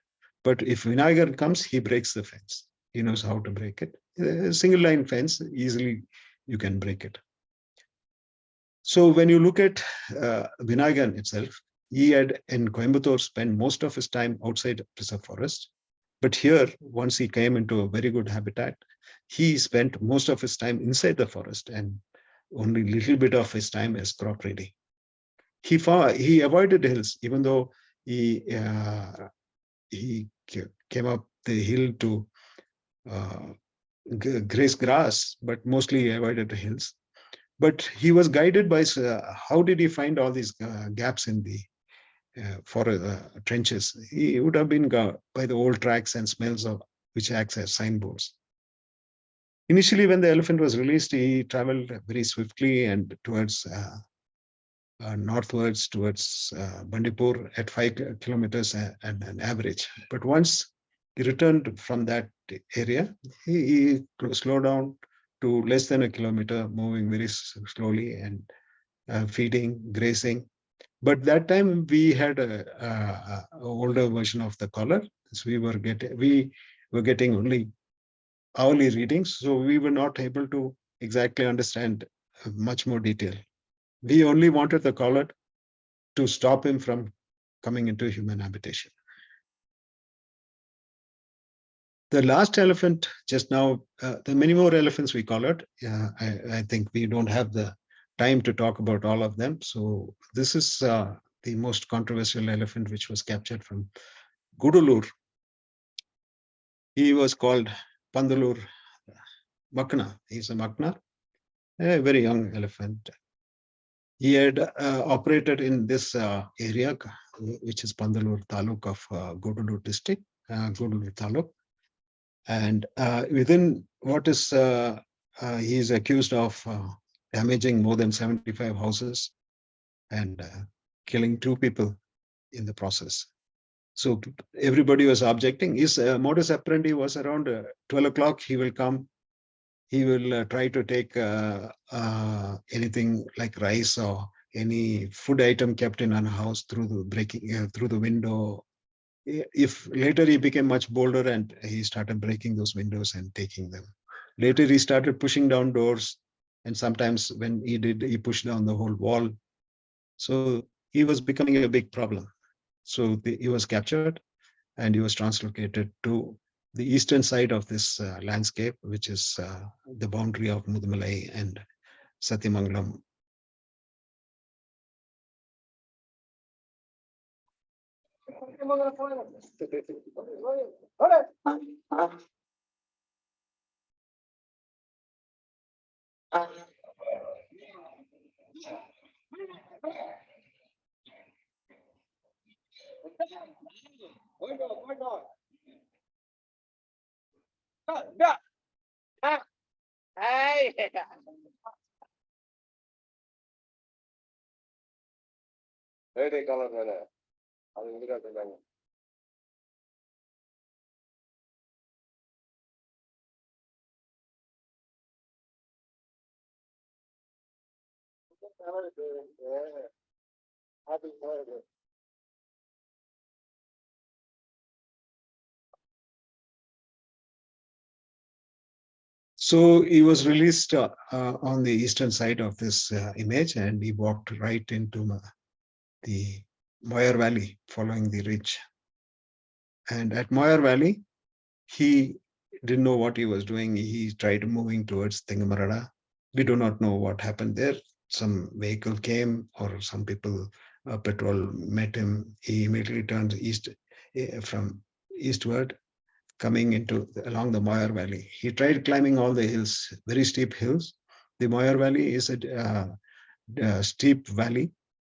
But if Vinayagan comes, he breaks the fence. He knows how to break it. A single line fence, easily you can break it. So when you look at Vinayagan itself, he had in Coimbatore spent most of his time outside preserve forest. But here, once he came into a very good habitat, he spent most of his time inside the forest and only little bit of his time as crop reading. He avoided hills, even though he came up the hill to graze grass, but mostly he avoided the hills. But he was guided by how did he find all these gaps in the trenches? He would have been by the old tracks and smells of which acts as signboards. Initially, when the elephant was released, he traveled very swiftly and towards northwards towards Bandipur at 5 kilometers and an average. But once he returned from that area, he slowed down to less than a kilometer, moving very slowly and feeding, grazing. But that time we had a older version of the collar, so we were getting only hourly readings, so we were not able to exactly understand much more detail. We only wanted the collar to stop him from coming into human habitation. The last elephant just now, there are many more elephants we collared. I think we don't have the time to talk about all of them. So this is the most controversial elephant which was captured from Gudalur. He was called Pandalur Makna. He's a Makna, a very young elephant. He had operated in this area, which is Pandalur Taluk of Gudalur district, Gudalur Taluk. And within what is, he is accused of damaging more than 75 houses and killing 2 people in the process. So everybody was objecting. His modus operandi was around 12 o'clock, he will come. He will try to take anything like rice or any food item kept in a house through the breaking through the window. If later he became much bolder and he started breaking those windows and taking them. Later he started pushing down doors, and sometimes when he did, he pushed down the whole wall. So he was becoming a big problem. So he was captured and he was translocated to the eastern side of this landscape, which is the boundary of Mudumalai and Satyamangalam. So he was released on the eastern side of this image, and he walked right into the Moyer Valley, following the ridge. And at Moyer Valley, he didn't know what he was doing. He tried moving towards Thengamarada. We do not know what happened there. Some vehicle came, or some people, patrol met him. He immediately turned east from eastward, coming along the Moyer Valley. He tried climbing all the hills, very steep hills. The Moyer Valley is a steep valley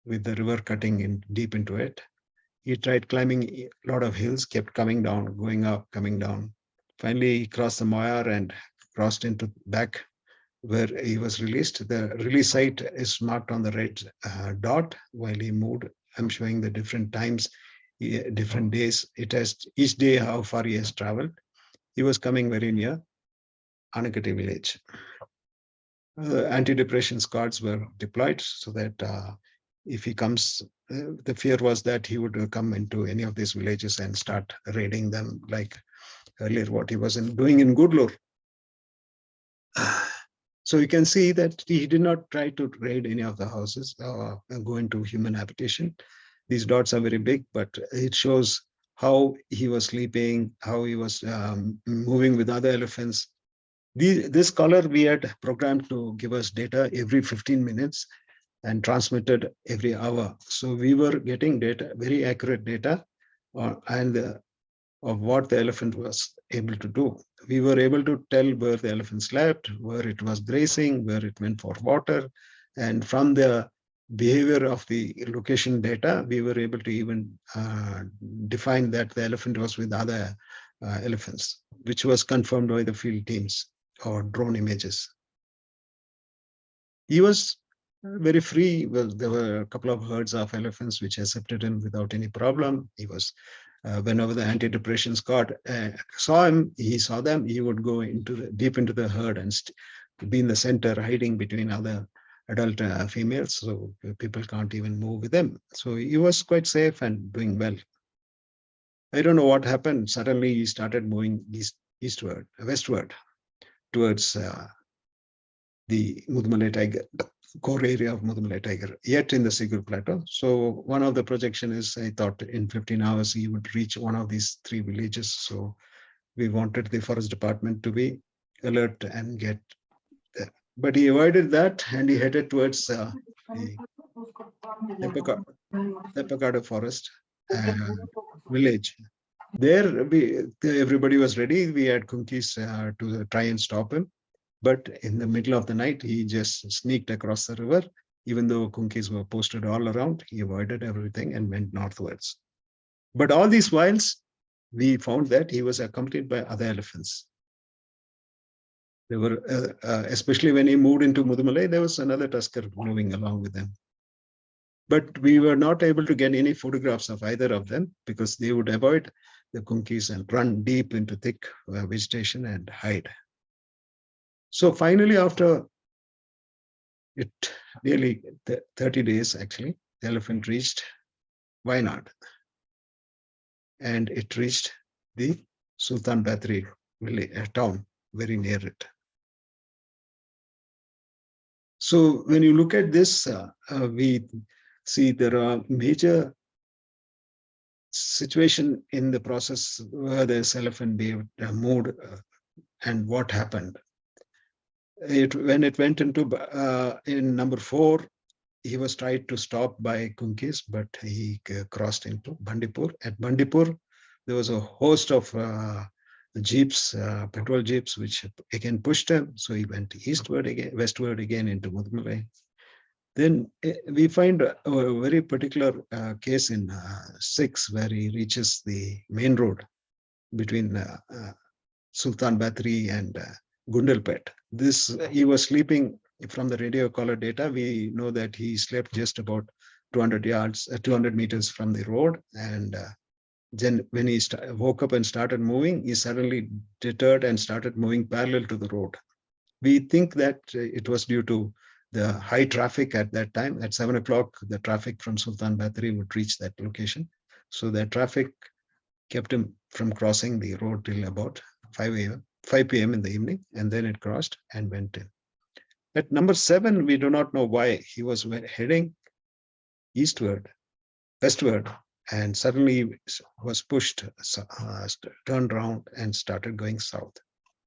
with the river cutting in deep into it. He tried climbing a lot of hills, kept coming down, going up, coming down. Finally, he crossed the Moyer and crossed into back where he was released. The release site is marked on the red dot while he moved. I'm showing the different times, different days. It has each day how far he has traveled. He was coming very near Anakati village. Anti-depression squads were deployed so that if he comes, the fear was that he would come into any of these villages and start raiding them like earlier what he was doing in Gudalur. So you can see that he did not try to raid any of the houses or go into human habitation. These dots are very big, but it shows how he was sleeping, how he was moving with other elephants. This color we had programmed to give us data every 15 minutes and transmitted every hour. So we were getting data, very accurate data, of what the elephant was able to do. We were able to tell where the elephant slept, where it was grazing, where it went for water. And from the behavior of the location data, we were able to even define that the elephant was with other elephants, which was confirmed by the field teams or drone images. He was very free. Well, there were a couple of herds of elephants which accepted him without any problem. He was, whenever the anti-depression squad saw him, he saw them, he would go deep into the herd and be in the center, hiding between other adult females, so people can't even move with him. So he was quite safe and doing well. I don't know what happened. Suddenly he started moving westward towards the Mudumalai tiger, core area of Mudumalai tiger, yet in the Sigur Plateau. So one of the projection is, I thought in 15 hours he would reach one of these 3 villages. So we wanted the forest department to be alert and get there. But he avoided that and he headed towards the Lepakada forest village. There, everybody was ready. We had Kunkis to try and stop him. But in the middle of the night, he just sneaked across the river. Even though Kunkis were posted all around, he avoided everything and went northwards. But all these whiles, we found that he was accompanied by other elephants. There were, especially when he moved into Mudumalai, there was another tusker moving along with him. But we were not able to get any photographs of either of them because they would avoid the Kunkis and run deep into thick vegetation and hide. So finally, after it nearly 30 days, actually, the elephant reached Wayanad. And it reached the Sultan Batri town, very near it. So when you look at this, we see there are major situation in the process where this elephant moved and what happened. When it went into in number 4, he was tried to stop by Kunkis, but he crossed into Bandipur. At Bandipur, there was a host of jeeps, petrol jeeps, which again pushed him. So he went westward again into Mudumalai. Then we find a very particular case in 6, where he reaches the main road between Sultan Batri and Gundalpet. He was sleeping. From the radio collar data, we know that he slept just about 200 meters from the road. And then when he woke up and started moving, he suddenly deterred and started moving parallel to the road. We think that it was due to the high traffic at that time. At 7 o'clock, the traffic from Sultan Batri would reach that location. So the traffic kept him from crossing the road till about 5 p.m. in the evening, and then it crossed and went in. At number 7, we do not know why he was heading westward, and suddenly was pushed, turned around and started going south.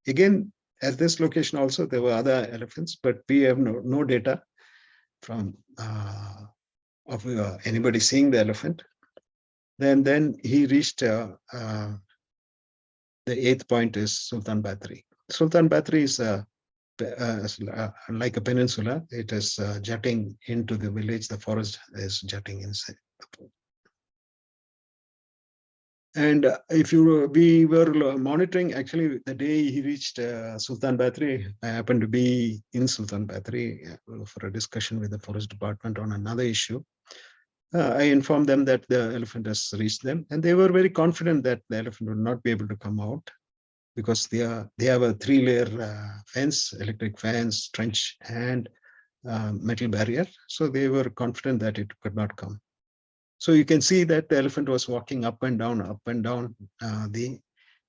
Again, at this location also, there were other elephants, but we have no data from of anybody seeing the elephant. Then he reached the 8th point is Sultan Batri. Sultan Batri is like a peninsula. It is jutting into the village. The forest is jutting inside. And we were monitoring, actually, the day he reached Sultan Batri. I happened to be in Sultan Batri for a discussion with the forest department on another issue. I informed them that the elephant has reached them, and they were very confident that the elephant would not be able to come out because they have a 3-layer fence, electric fence, trench, and metal barrier. So they were confident that it could not come. So you can see that the elephant was walking up and down the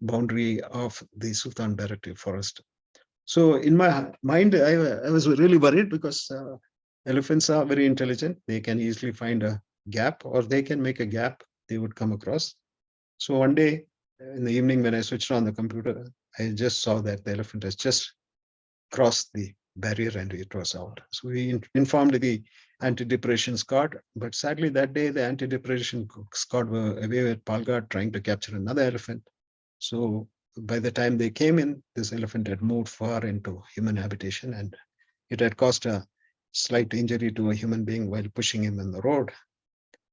boundary of the Sultan Batri forest. So in my mind, I was really worried because elephants are very intelligent. They can easily find a gap, or they can make a gap they would come across. So one day in the evening when I switched on the computer, I just saw that the elephant has just crossed the barrier and it was out. So we informed the anti-depression squad, but sadly that day the anti-depression squad were away at Palghat trying to capture another elephant. So by the time they came in, this elephant had moved far into human habitation and it had caused a slight injury to a human being while pushing him in the road.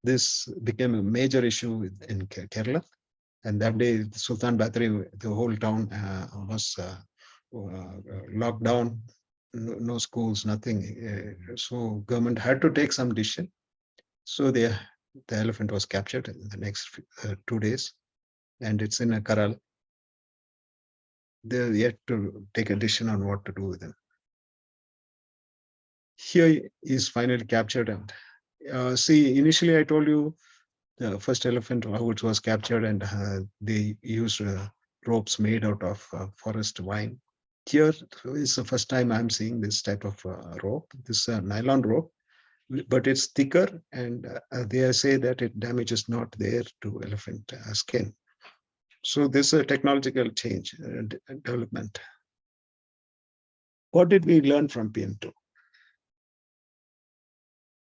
This became a major issue in Kerala. And that day, Sultan Batri, the whole town was locked down, no schools, nothing. So government had to take some decision. So the elephant was captured in the next 2 days, and it's in a corral. They're yet to take a decision on what to do with him. Here is finally captured. And see, initially I told you the first elephant how it was captured, and they used ropes made out of forest vine. Here is the first time I'm seeing this type of rope. This nylon rope, but it's thicker, and they say that it damages not there to elephant skin. So this is a technological change, development. What did we learn from PM2?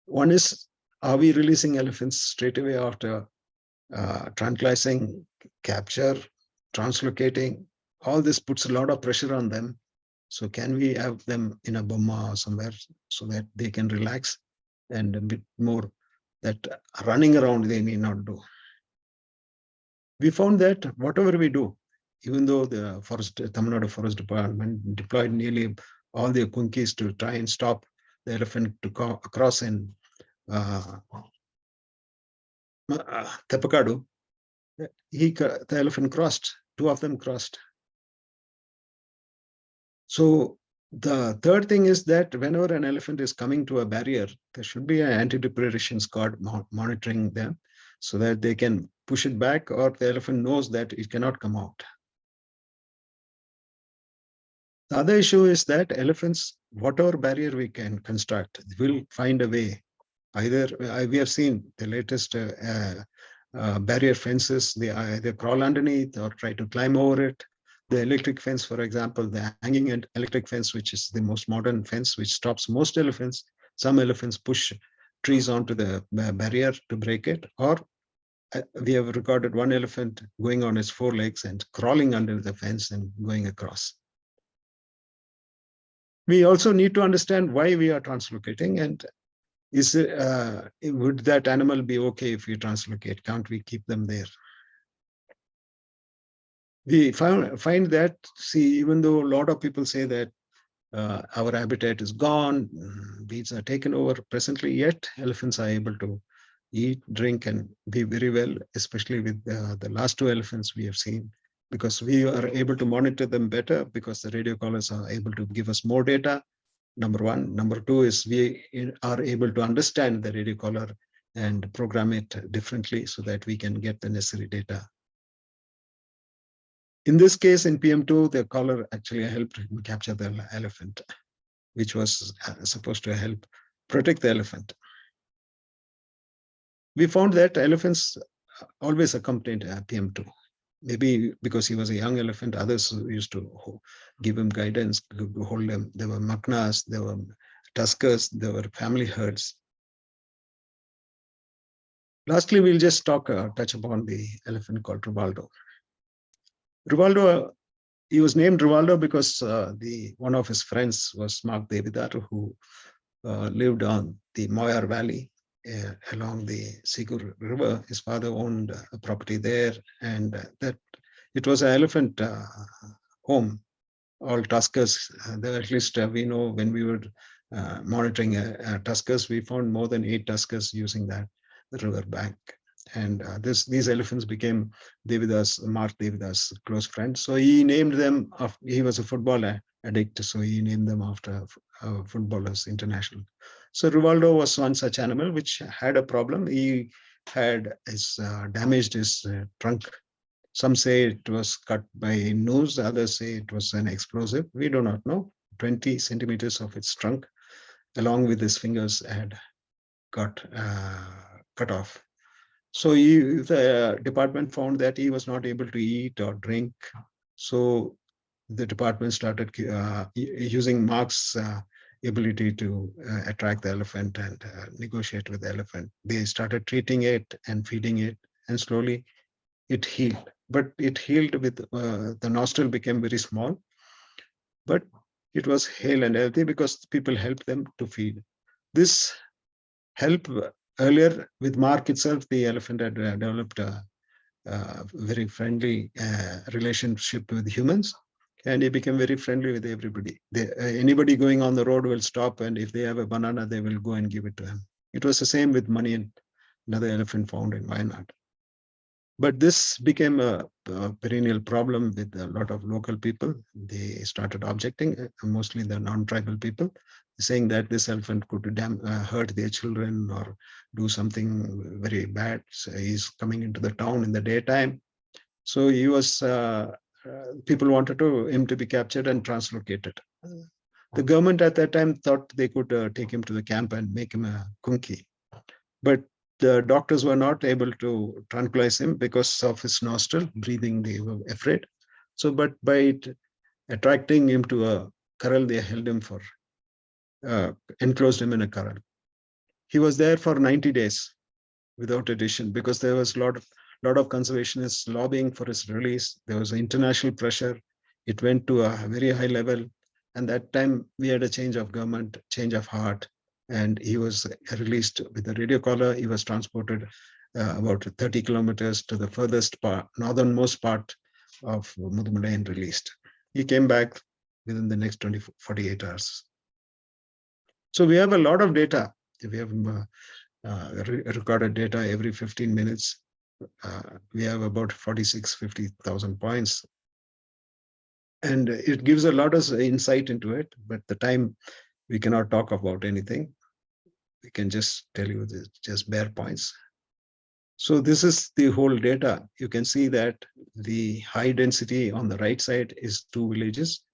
One is, are we releasing elephants straight away after tranquilizing, capture, translocating? All this puts a lot of pressure on them. So can we have them in a Burma or somewhere so that they can relax and a bit more that running around they need not do? We found that whatever we do, even though the Tamil Nadu Forest Department deployed nearly all their kunkis to try and stop the elephant to cross in Tepakadu, the elephant crossed, 2 of them crossed. So the third thing is that whenever an elephant is coming to a barrier, there should be an anti-depredation squad monitoring them so that they can push it back, or the elephant knows that it cannot come out. The other issue is that elephants, whatever barrier we can construct, will find a way. Either we have seen the latest barrier fences, they either crawl underneath or try to climb over it. The electric fence, for example, the hanging electric fence, which is the most modern fence, which stops most elephants. Some elephants push trees onto the barrier to break it, or we have recorded one elephant going on its 4 legs and crawling under the fence and going across. We also need to understand why we are translocating, and would that animal be okay if we translocate? Can't we keep them there? We find that, see, even though a lot of people say that our habitat is gone, weeds are taken over presently, yet elephants are able to eat, drink, and be very well, especially with the last 2 elephants we have seen, because we are able to monitor them better because the radio collars are able to give us more data. Number one. Number two is we are able to understand the radio collar and program it differently so that we can get the necessary data. In this case, in PM2, the collar actually helped capture the elephant, which was supposed to help protect the elephant. We found that elephants always accompanied PM2. Maybe because he was a young elephant, others used to give him guidance, hold him. There were maknas, there were tuskers, there were family herds. Lastly, we'll just touch upon the elephant called Rivaldo. Rivaldo, he was named Rivaldo because one of his friends was Mark Devidar, who lived on the Moyar Valley along the Sigur River. His father owned a property there, and that it was an elephant home. All tuskers, at least we know when we were monitoring tuskers, we found more than 8 tuskers using that river bank. And these elephants became Mark Devidas' close friends. So he named them, he was a football addict, so he named them after footballers international. So Rivaldo was one such animal which had a problem. He had damaged his trunk. Some say it was cut by nose, others say it was an explosive. We do not know. 20 centimeters of its trunk, along with his fingers, had got cut off. So the department found that he was not able to eat or drink. So the department started using Mark's ability to attract the elephant and negotiate with the elephant. They started treating it and feeding it, and slowly it healed. But it healed with the nostril became very small, but it was hale and healthy because people helped them to feed. This help earlier with Mark itself, the elephant had developed a very friendly relationship with humans, and he became very friendly with everybody. Anybody going on the road will stop, and if they have a banana, they will go and give it to him. It was the same with Mani, and another elephant found in Wayanad. But this became a perennial problem with a lot of local people. They started objecting, mostly the non-tribal people, saying that this elephant could hurt their children or do something very bad. So he's coming into the town in the daytime. So he was, people wanted him to be captured and translocated. The government at that time thought they could take him to the camp and make him a kunki. But the doctors were not able to tranquilize him because of his nostril breathing. They were afraid. So, but by attracting him to a corral, they held him for, enclosed him in a corral. He was there for 90 days without addition because there was a lot of conservationists lobbying for his release. There was international pressure. It went to a very high level. And that time we had a change of government, change of heart, and he was released with a radio collar. He was transported about 30 kilometers to the furthest part, northernmost part of Mudumalai and released. He came back within the next 48 hours. So we have a lot of data. We have recorded data every 15 minutes. We have about 50,000 points. And it gives a lot of insight into it, but the time we cannot talk about anything. We can just tell you this, just bare points. So this is the whole data. You can see that the high density on the right side is 2 villages,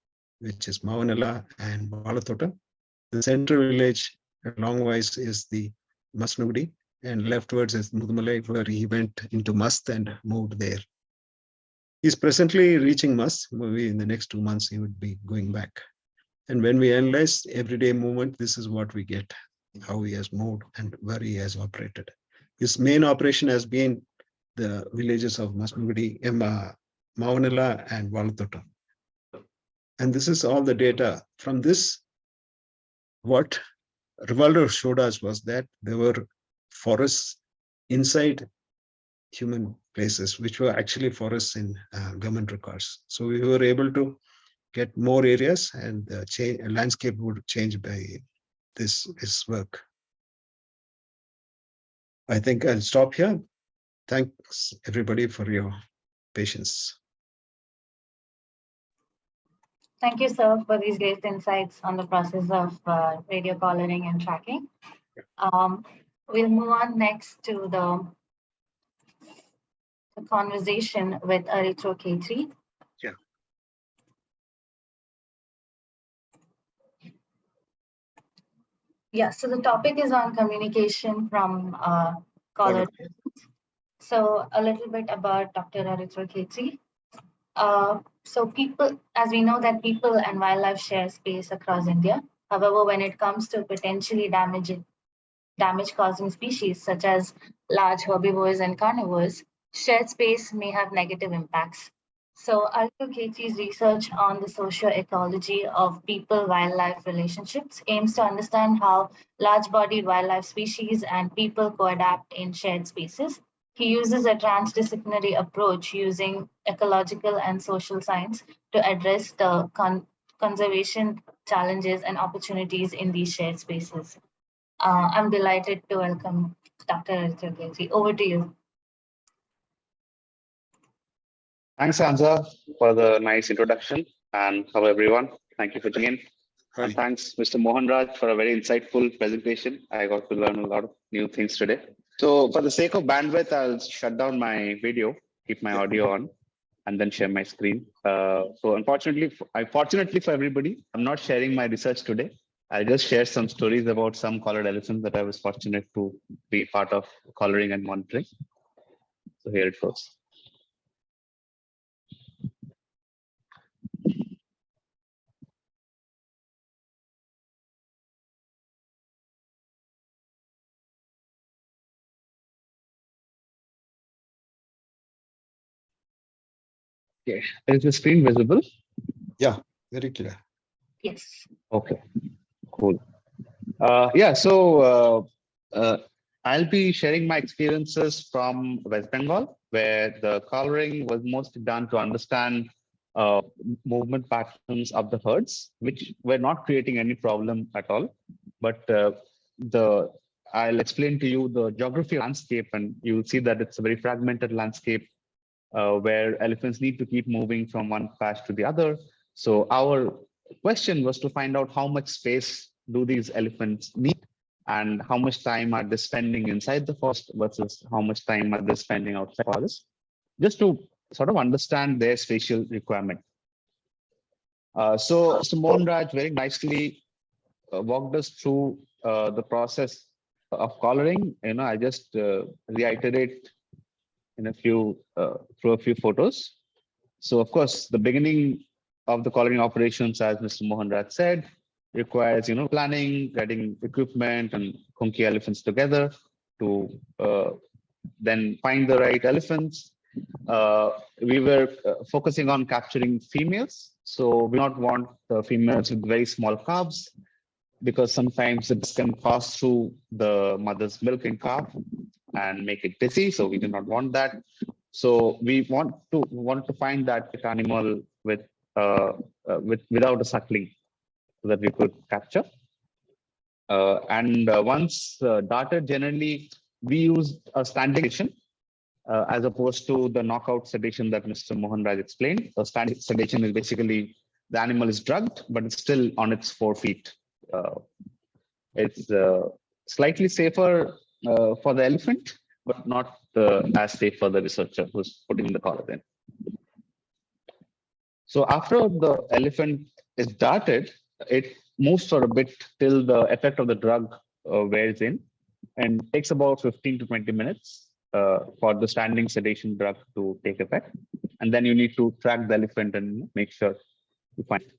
which is Mavanala and Balatota. The central village longwise is the Masnugudi, and leftwards is Mudumalai, where he went into Mast and moved there. He's presently reaching Mast. Maybe in the next 2 months, he would be going back. And when we analyze everyday movement, this is what we get, how he has moved and where he has operated. His main operation has been the villages of Masnugudi, Mavanala, and Valatota. And this is all the data. From this, what Rivaldo showed us was that there were forests inside human places, which were actually forests in government records. So we were able to get more areas, and the landscape would change by this work. I think I'll stop here. Thanks everybody for your patience. Thank you, sir, for these great insights on the process of radio collaring and tracking. We'll move on next to the conversation with Aritra Kshettry. Yeah. Yeah, so the topic is on communication from caller. So a little bit about Dr. Aritra Kshettry. So people, as we know that people and wildlife share space across India. However, when it comes to potentially damage-causing species such as large herbivores and carnivores, shared space may have negative impacts. So Arthur Kshettry's research on the socio-ecology of people-wildlife relationships aims to understand how large-bodied wildlife species and people co-adapt in shared spaces. He uses a transdisciplinary approach using ecological and social science to address the conservation challenges and opportunities in these shared spaces. I'm delighted to welcome Dr. Aritra Kshettry. Over to you. Thanks, Anza, for the nice introduction. And hello, everyone. Thank you for joining in. And thanks, Mr. Mohanraj, for a very insightful presentation. I got to learn a lot of new things today. So for the sake of bandwidth, I'll shut down my video, keep my audio on, and then share my screen. So fortunately for everybody, I'm not sharing my research today. I'll just share some stories about some collared elephants that I was fortunate to be part of collaring and monitoring. So here it goes. Okay, is the screen visible? Yeah, very clear. Yes. Okay, cool. Yeah, so I'll be sharing my experiences from West Bengal, where the coloring was mostly done to understand movement patterns of the herds, which were not creating any problem at all. But I'll explain to you the geography landscape, and you'll see that it's a very fragmented landscape where elephants need to keep moving from one patch to the other. So our question was to find out how much space do these elephants need and how much time are they spending inside the forest versus how much time are they spending outside the forest, just to sort of understand their spatial requirement. So Mr. Mohanraj very nicely walked us through the process of coloring. I just reiterate in a few through a few photos. So of course, the beginning of the coloring operations, as Mr. Mohanraj said, requires planning, getting equipment and conky elephants together to then find the right elephants. We were focusing on capturing females, so we not want the females with very small calves because sometimes it can pass through the mother's milk and calf and make it dizzy. So we do not want that. So we want to find that animal without a suckling so that we could capture. Once darted, generally we use a standing sedation as opposed to the knockout sedation that Mr. Mohanraj explained. A standing sedation is basically the animal is drugged, but it's still on its 4 feet. It's slightly safer for the elephant, but not as safe for the researcher who's putting the collar in. So after the elephant is darted, it moves for a bit till the effect of the drug wears in, and takes about 15 to 20 minutes for the standing sedation drug to take effect. And then you need to track the elephant and make sure you find it.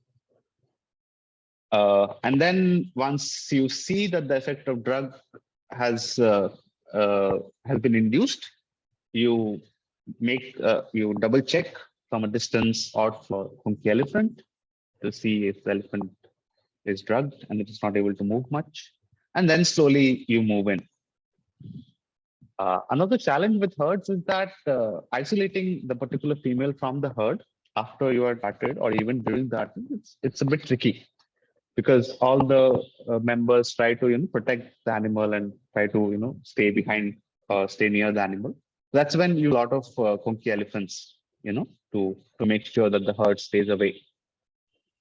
And then once you see that the effect of drug has been induced, you double check from a distance out for conky elephant to see if the elephant is drugged and it is not able to move much. And then slowly you move in. Another challenge with herds is that isolating the particular female from the herd after you are darted or even during that, it's a bit tricky, because all the members try to protect the animal and try to stay behind, stay near the animal. That's when you lot of conky elephants, to make sure that the herd stays away,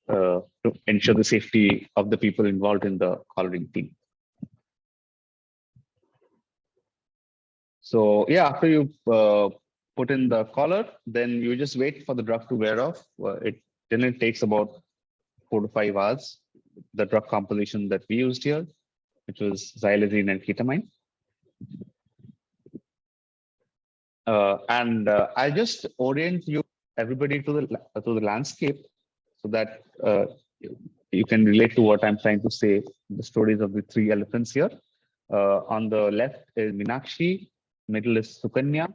to ensure the safety of the people involved in the collaring team. So yeah, after you put in the collar, then you just wait for the drug to wear off. It generally takes about 4 to 5 hours. The drug composition that we used here, which was xylazine and ketamine. I just orient everybody to the landscape so that you can relate to what I'm trying to say. The stories of the 3 elephants here. On the left is Meenakshi, middle is Sukanya,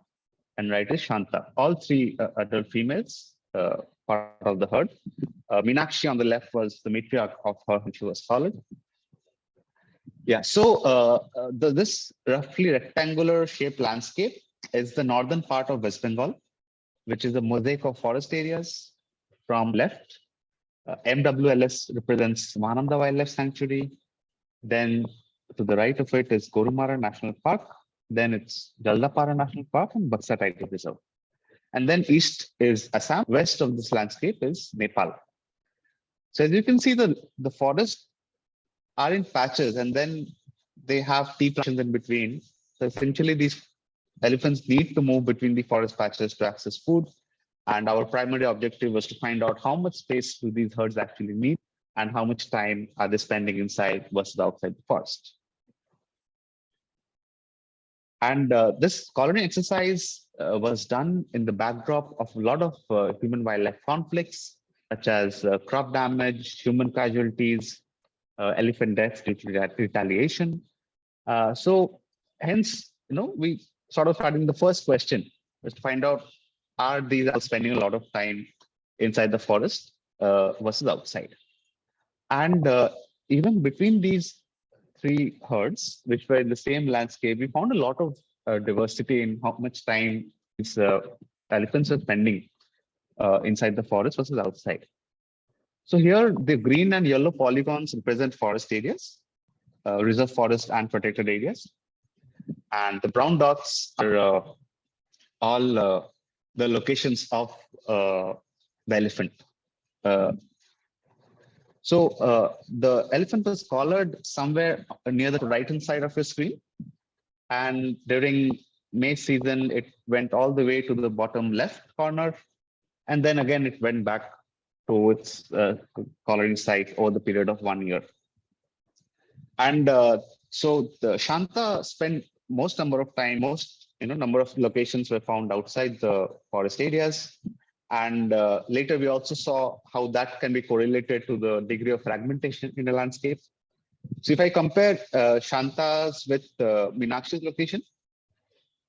and right is Shanta. All 3 adult females, part of the herd. Meenakshi on the left was the matriarch of her when she was solid. Yeah, so this roughly rectangular shaped landscape is the northern part of West Bengal, which is a mosaic of forest areas. From left, MWLS represents Mananda Wildlife Sanctuary. Then to the right of it is Gorumara National Park. Then it's Jaldapara National Park and Baksa Tiger Reserve. And then east is Assam. West of this landscape is Nepal. So as you can see, the forests are in patches, and then they have tea plantations in between. So essentially, these elephants need to move between the forest patches to access food. And our primary objective was to find out how much space do these herds actually need and how much time are they spending inside versus outside the forest. And this coloring exercise was done in the backdrop of a lot of human-wildlife conflicts, such as crop damage, human casualties, elephant deaths due to retaliation. So hence, we sort of starting the first question was to find out, are these animals spending a lot of time inside the forest versus outside? And even between these three herds, which were in the same landscape, we found a lot of diversity in how much time these elephants are spending inside the forest versus outside. So here, the green and yellow polygons represent forest areas, reserve forest and protected areas. And the brown dots are all the locations of the elephant. So the elephant was collared somewhere near the right-hand side of your screen. And during May season, it went all the way to the bottom left corner. And then again, it went back to its collaring site over the period of 1 year. And so the Shanta spent most number of time, number of locations were found outside the forest areas. And later we also saw how that can be correlated to the degree of fragmentation in the landscape. So if I compare Shanta's with Meenakshi's location,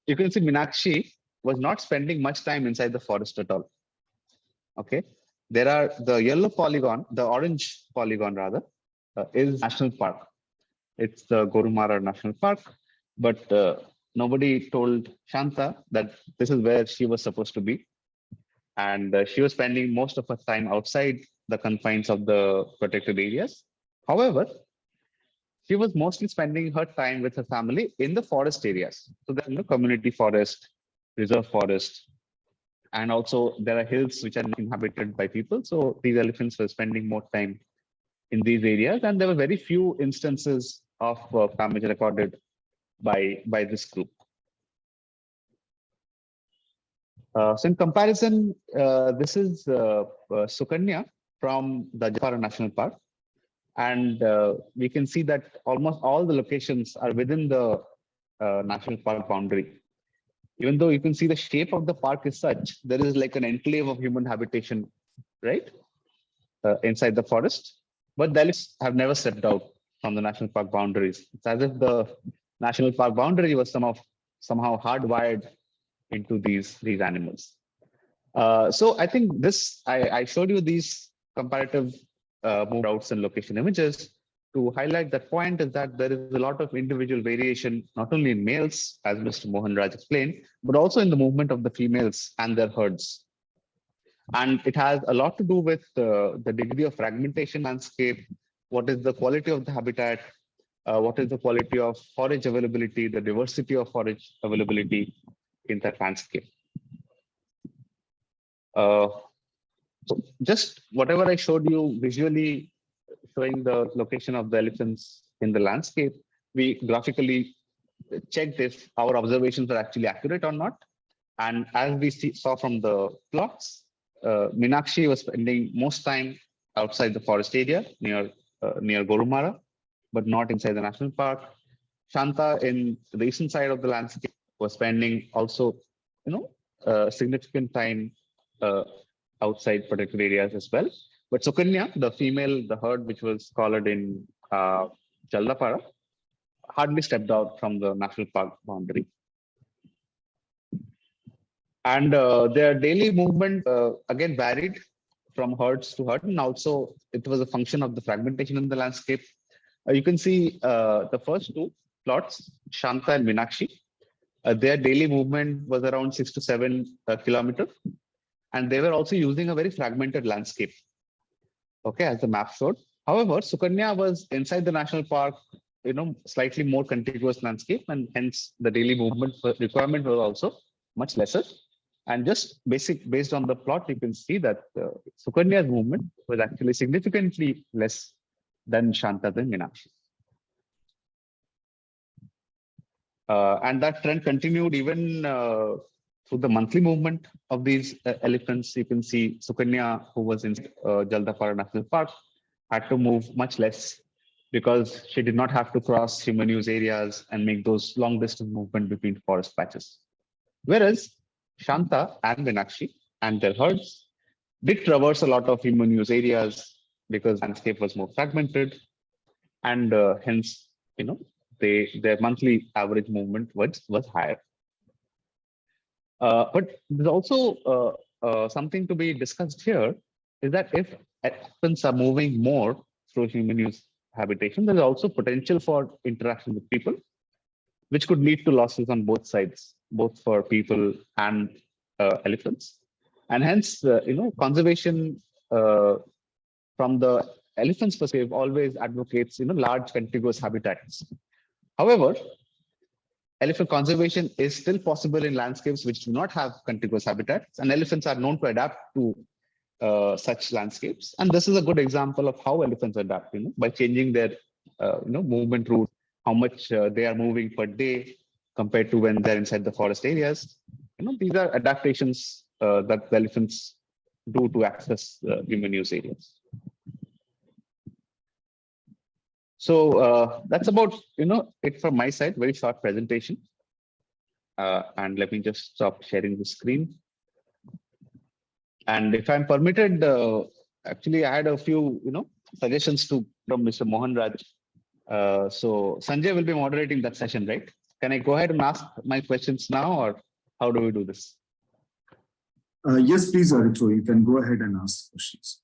you can see Meenakshi was not spending much time inside the forest at all. Okay, there are the yellow polygon, the orange polygon rather, is national park. It's the Gorumara National Park, but nobody told Shanta that this is where she was supposed to be. And she was spending most of her time outside the confines of the protected areas. However, she was mostly spending her time with her family in the forest areas. So there's community forest, reserve forest, and also there are hills which are not inhabited by people. So these elephants were spending more time in these areas, and there were very few instances of damage recorded by this group. So in comparison, this is Sukanya from the Ajanicar National Park. And we can see that almost all the locations are within the national park boundary. Even though you can see the shape of the park is such, there is like an enclave of human habitation, right? Inside the forest. But the elephants have never stepped out from the national park boundaries. It's as if the national park boundary was somehow hardwired into these animals. So I think I showed you these comparative move routes and location images to highlight that point, is that there is a lot of individual variation, not only in males, as Mr. Mohanraj explained, but also in the movement of the females and their herds. And it has a lot to do with the degree of fragmentation landscape, what is the quality of the habitat, what is the quality of forage availability, the diversity of forage availability in that landscape. So just whatever I showed you visually, showing the location of the elephants in the landscape, we graphically checked if our observations are actually accurate or not. And as we saw from the plots, Meenakshi was spending most time outside the forest area near Gorumara, but not inside the national park. Shanta in the eastern side of the landscape was spending also, significant time outside protected areas as well. But Sukanya, the female, the herd which was collared in Jaldapara, hardly stepped out from the national park boundary. And their daily movement again varied from herds to herd, and also it was a function of the fragmentation in the landscape. You can see the first two plots, Shanta and Meenakshi. Their daily movement was around 6 to 7 kilometers, and they were also using a very fragmented landscape. Okay, as the map showed. However, Sukanya was inside the national park, slightly more contiguous landscape, and hence the daily movement requirement was also much lesser. And just based on the plot, you can see that Sukanya's movement was actually significantly less than Shanta and Meenakshi. And that trend continued even through the monthly movement of these elephants. You can see Sukanya, who was in Jaldapara National Park, had to move much less because she did not have to cross human use areas and make those long distance movement between forest patches. Whereas Shanta and Meenakshi and their herds did traverse a lot of human use areas because landscape was more fragmented, and hence, their monthly average movement was higher. But there's also something to be discussed here is that if elephants are moving more through human use habitation, there's also potential for interaction with people, which could lead to losses on both sides, both for people and elephants. And hence, conservation from the elephant's perspective always advocates, large contiguous habitats. However, elephant conservation is still possible in landscapes which do not have contiguous habitats, and elephants are known to adapt to such landscapes. And this is a good example of how elephants adapt, by changing their, movement route, how much they are moving per day compared to when they're inside the forest areas. These are adaptations that the elephants do to access human use areas. So that's about, it from my side, very short presentation. And let me just stop sharing the screen. And if I'm permitted, actually, I had a few, suggestions from Mr. Mohanraj. So Sanjay will be moderating that session, right? Can I go ahead and ask my questions now, or how do we do this? Yes, please, Aritra, you can go ahead and ask questions.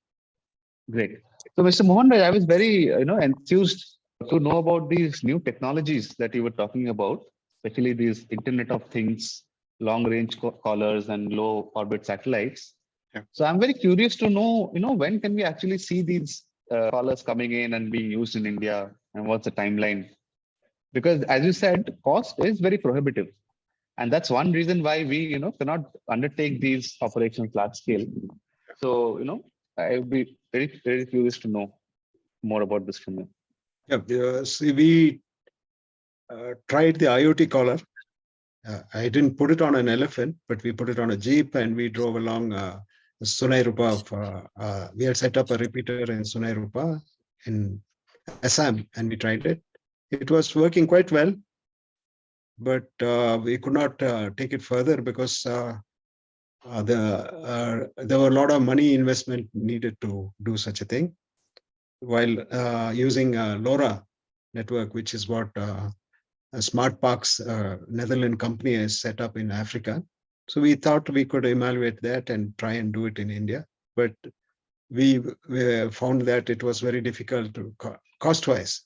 Great. So, Mr. Mohanraj, I was very, enthused to know about these new technologies that you were talking about, especially these Internet of Things, long-range collars, and low-orbit satellites. Yeah. So, I'm very curious to know, when can we actually see these collars coming in and being used in India, and what's the timeline? Because, as you said, cost is very prohibitive, and that's one reason why we, cannot undertake these operations large scale. So, I would be very, very curious to know more about this from you. Yeah, see, we tried the IoT collar. I didn't put it on an elephant, but we put it on a jeep, and we drove along Sunai Rupa. We had set up a repeater in Sunai Rupa in Assam, and we tried it. It was working quite well, but we could not take it further because there were a lot of money investment needed to do such a thing, while using LoRa network, which is what Smart Parks Netherlands company has set up in Africa. So we thought we could evaluate that and try and do it in India, but we found that it was very difficult to cost-wise.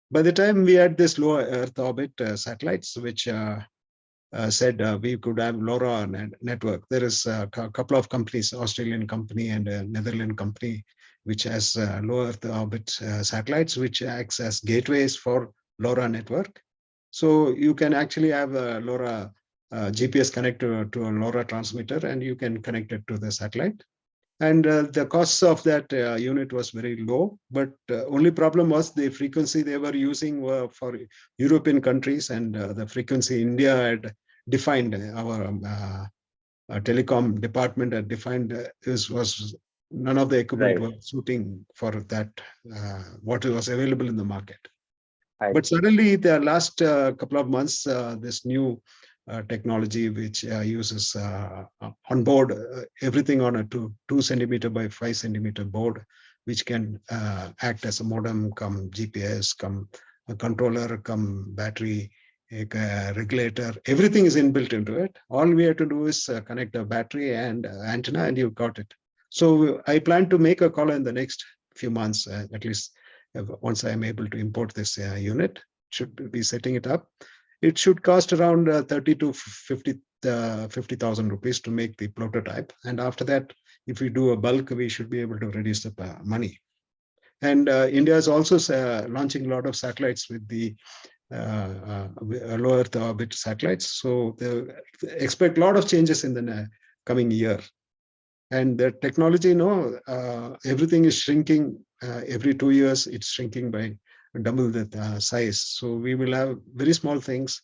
By the time we had this low Earth orbit satellites, which said we could have LoRa network. There is a couple of companies, Australian company and a Netherlands company, which has low Earth orbit satellites, which acts as gateways for LoRa network. So you can actually have a LoRa GPS connected to a LoRa transmitter, and you can connect it to the satellite. And the costs of that unit was very low, but only problem was the frequency they were using were for European countries, and the frequency India had defined, our telecom department had defined was none of the equipment was suiting for that, what was available in the market. But suddenly the last couple of months, this new technology which uses on board everything on a 2 centimeter by 5 centimeter board, which can act as a modem, come GPS, come a controller, come battery, a regulator. Everything is inbuilt into it. All we have to do is connect a battery and antenna, and you've got it. So I plan to make a collar in the next few months, at least once I am able to import this unit. Should be setting it up. It should cost around 30 to 50,000 rupees to make the prototype. And after that, if we do a bulk, we should be able to reduce the money. And India is also launching a lot of satellites with the low Earth orbit satellites. So they expect a lot of changes in the coming year. And the technology, everything is shrinking. Every 2 years, it's shrinking by double the size. So we will have very small things.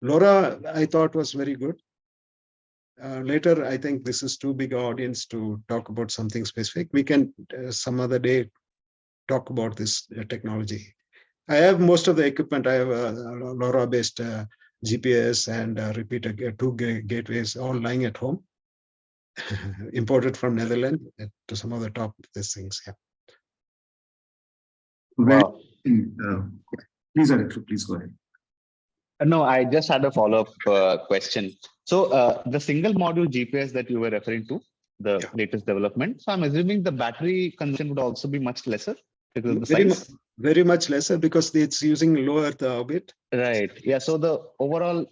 LoRa, I thought, was very good. Later, I think this is too big an audience to talk about something specific. We can some other day talk about this technology. I have most of the equipment. I have a LoRa-based GPS and repeater two gateways all lying at home, imported from Netherlands to some of the top these things. Yeah. Well, please, Aritra, please go ahead. No, I just had a follow-up question. So the single module GPS that you were referring to, the latest development. So I'm assuming the battery consumption would also be much lesser because of the size. Very much lesser because it's using low Earth orbit. Right. Yeah. So the overall,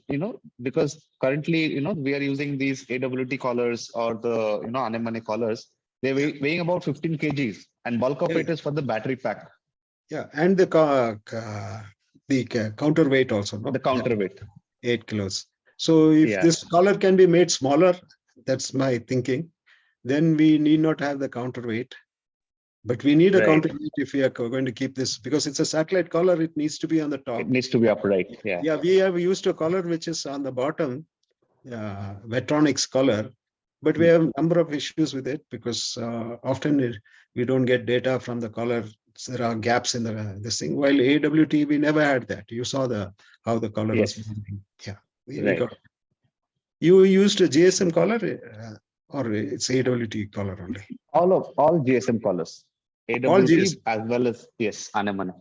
because currently, we are using these AWT collars or the, anemone collars. They're weighing about 15 kgs, and bulk of it is for the battery pack. Yeah, and the counterweight also. No? The counterweight. 8 kilos. So if this collar can be made smaller, that's my thinking, then we need not have the counterweight. But we need a counterweight if we are going to keep this, because it's a satellite collar, it needs to be on the top. It needs to be upright. Yeah. Yeah, we have used a collar which is on the bottom, Vetronics collar, but we have a number of issues with it because often we don't get data from the collar. There are gaps in this thing. While AWT, we never had that. You saw how the collar was moving. Yeah, we got. You used a GSM collar, or it's AWT collar only? All GSM collars. AWT as well as anemone.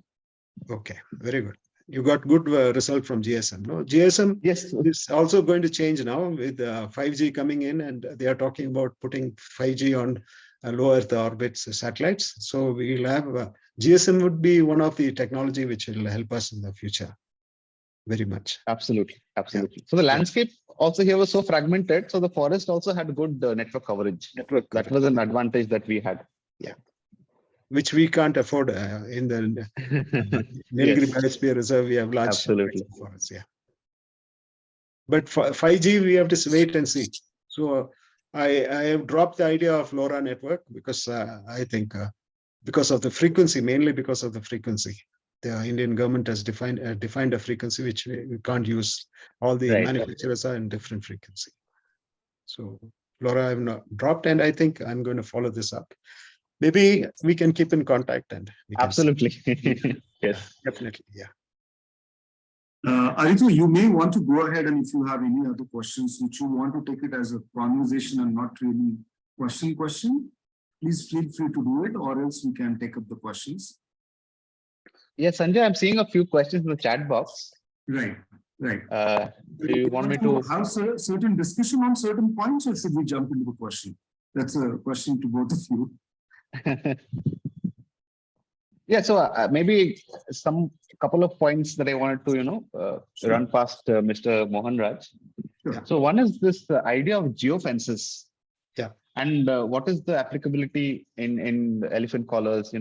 Okay, very good. You got good result from GSM. No, GSM is also going to change now with 5G coming in, and they are talking about putting 5G on low Earth orbits satellites. So we'll have GSM would be one of the technology which will help us in the future. Very much. Absolutely. Yeah. So the landscape also here was so fragmented. So the forest also had good network coverage. That was an advantage that we had. Yeah. Which we can't afford in the Nilgiri Biosphere Reserve. We have large forests. Yeah. But for 5G, we have to wait and see. So I have dropped the idea of LoRa network because I think because of the frequency, mainly because of the frequency. The Indian government has defined a frequency which we can't use. All the manufacturers are in different frequency. So LoRa I have not dropped, and I think I'm going to follow this up. Maybe we can keep in contact and we can absolutely. Yes, definitely. Yeah. Aritra, you may want to go ahead, and if you have any other questions which you want to take it as a conversation and not really question, please feel free to do it, or else we can take up the questions. Yes, Sanjay, I'm seeing a few questions in the chat box. Right. Do you want me to have certain discussion on certain points, or should we jump into the question? That's a question to both of you. Yeah, so maybe some couple of points that I wanted to run past Mr. Mohanraj. Sure. So one is this idea of geofences. Yeah. And what is the applicability in the elephant collars?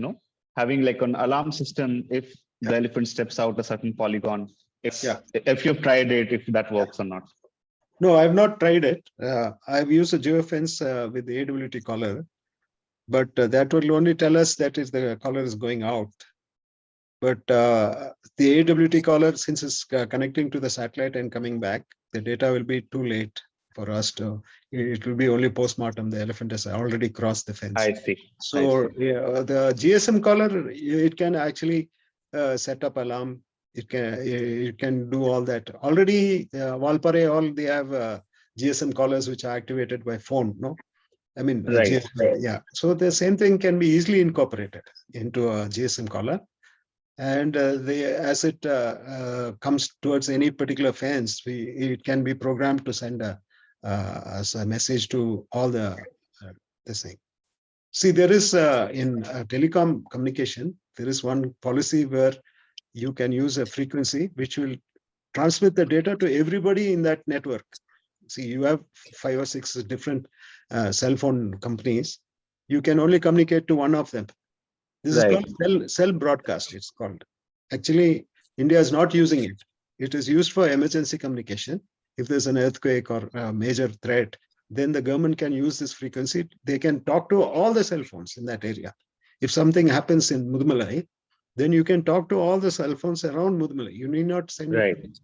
Having like an alarm system if the elephant steps out a certain polygon. If you've tried it, if that works or not. No, I've not tried it. I've used a geofence with the AWT collar. But that will only tell us that is the collar is going out. But the AWT collar, since it's connecting to the satellite and coming back, the data will be too late for us to. It will be only post-mortem. The elephant has already crossed the fence. I see. So the GSM collar, it can actually set up alarm. It can do all that. Already, Valpare, they have GSM collars which are activated by phone. No. I mean, yeah. So the same thing can be easily incorporated into a GSM collar, and as it comes towards any particular fence, it can be programmed to send as a message to all the this thing. See, there is in telecom communication, there is one policy where you can use a frequency which will transmit the data to everybody in that network. See, you have 5 or 6 different cell phone companies. You can only communicate to one of them. This is called cell broadcast, it's called. Actually, India is not using it. It is used for emergency communication. If there's an earthquake or a major threat, then the government can use this frequency. They can talk to all the cell phones in that area. If something happens in Mudumalai, then you can talk to all the cell phones around Mudumalai. You need not send it.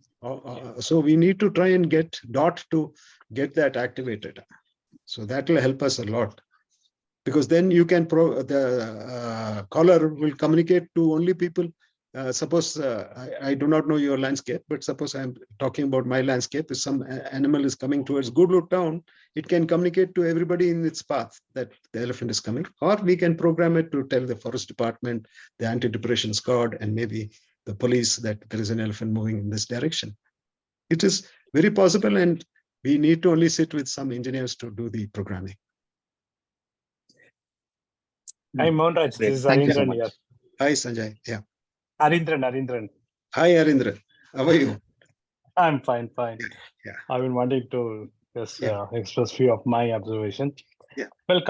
So we need to try and get DOT to get that activated. So that will help us a lot, because then you can the caller will communicate to only people suppose I do not know your landscape, but suppose I'm talking about my landscape. If some animal is coming towards Gudlu town, it can communicate to everybody in its path that the elephant is coming, or we can program it to tell the forest department, the anti-depression squad, and maybe the police that there is an elephant moving in this direction. It is very possible, and we need to only sit with some engineers to do the programming. Hi, Mohanraj. Great. This is Thank you so Arindran much. here. Hi, Sanjay. Yeah. Arindran. Hi, Arindra. How are you? I'm fine. Yeah. I've been wanting to just Yeah. express few of my observations. Yeah. Well,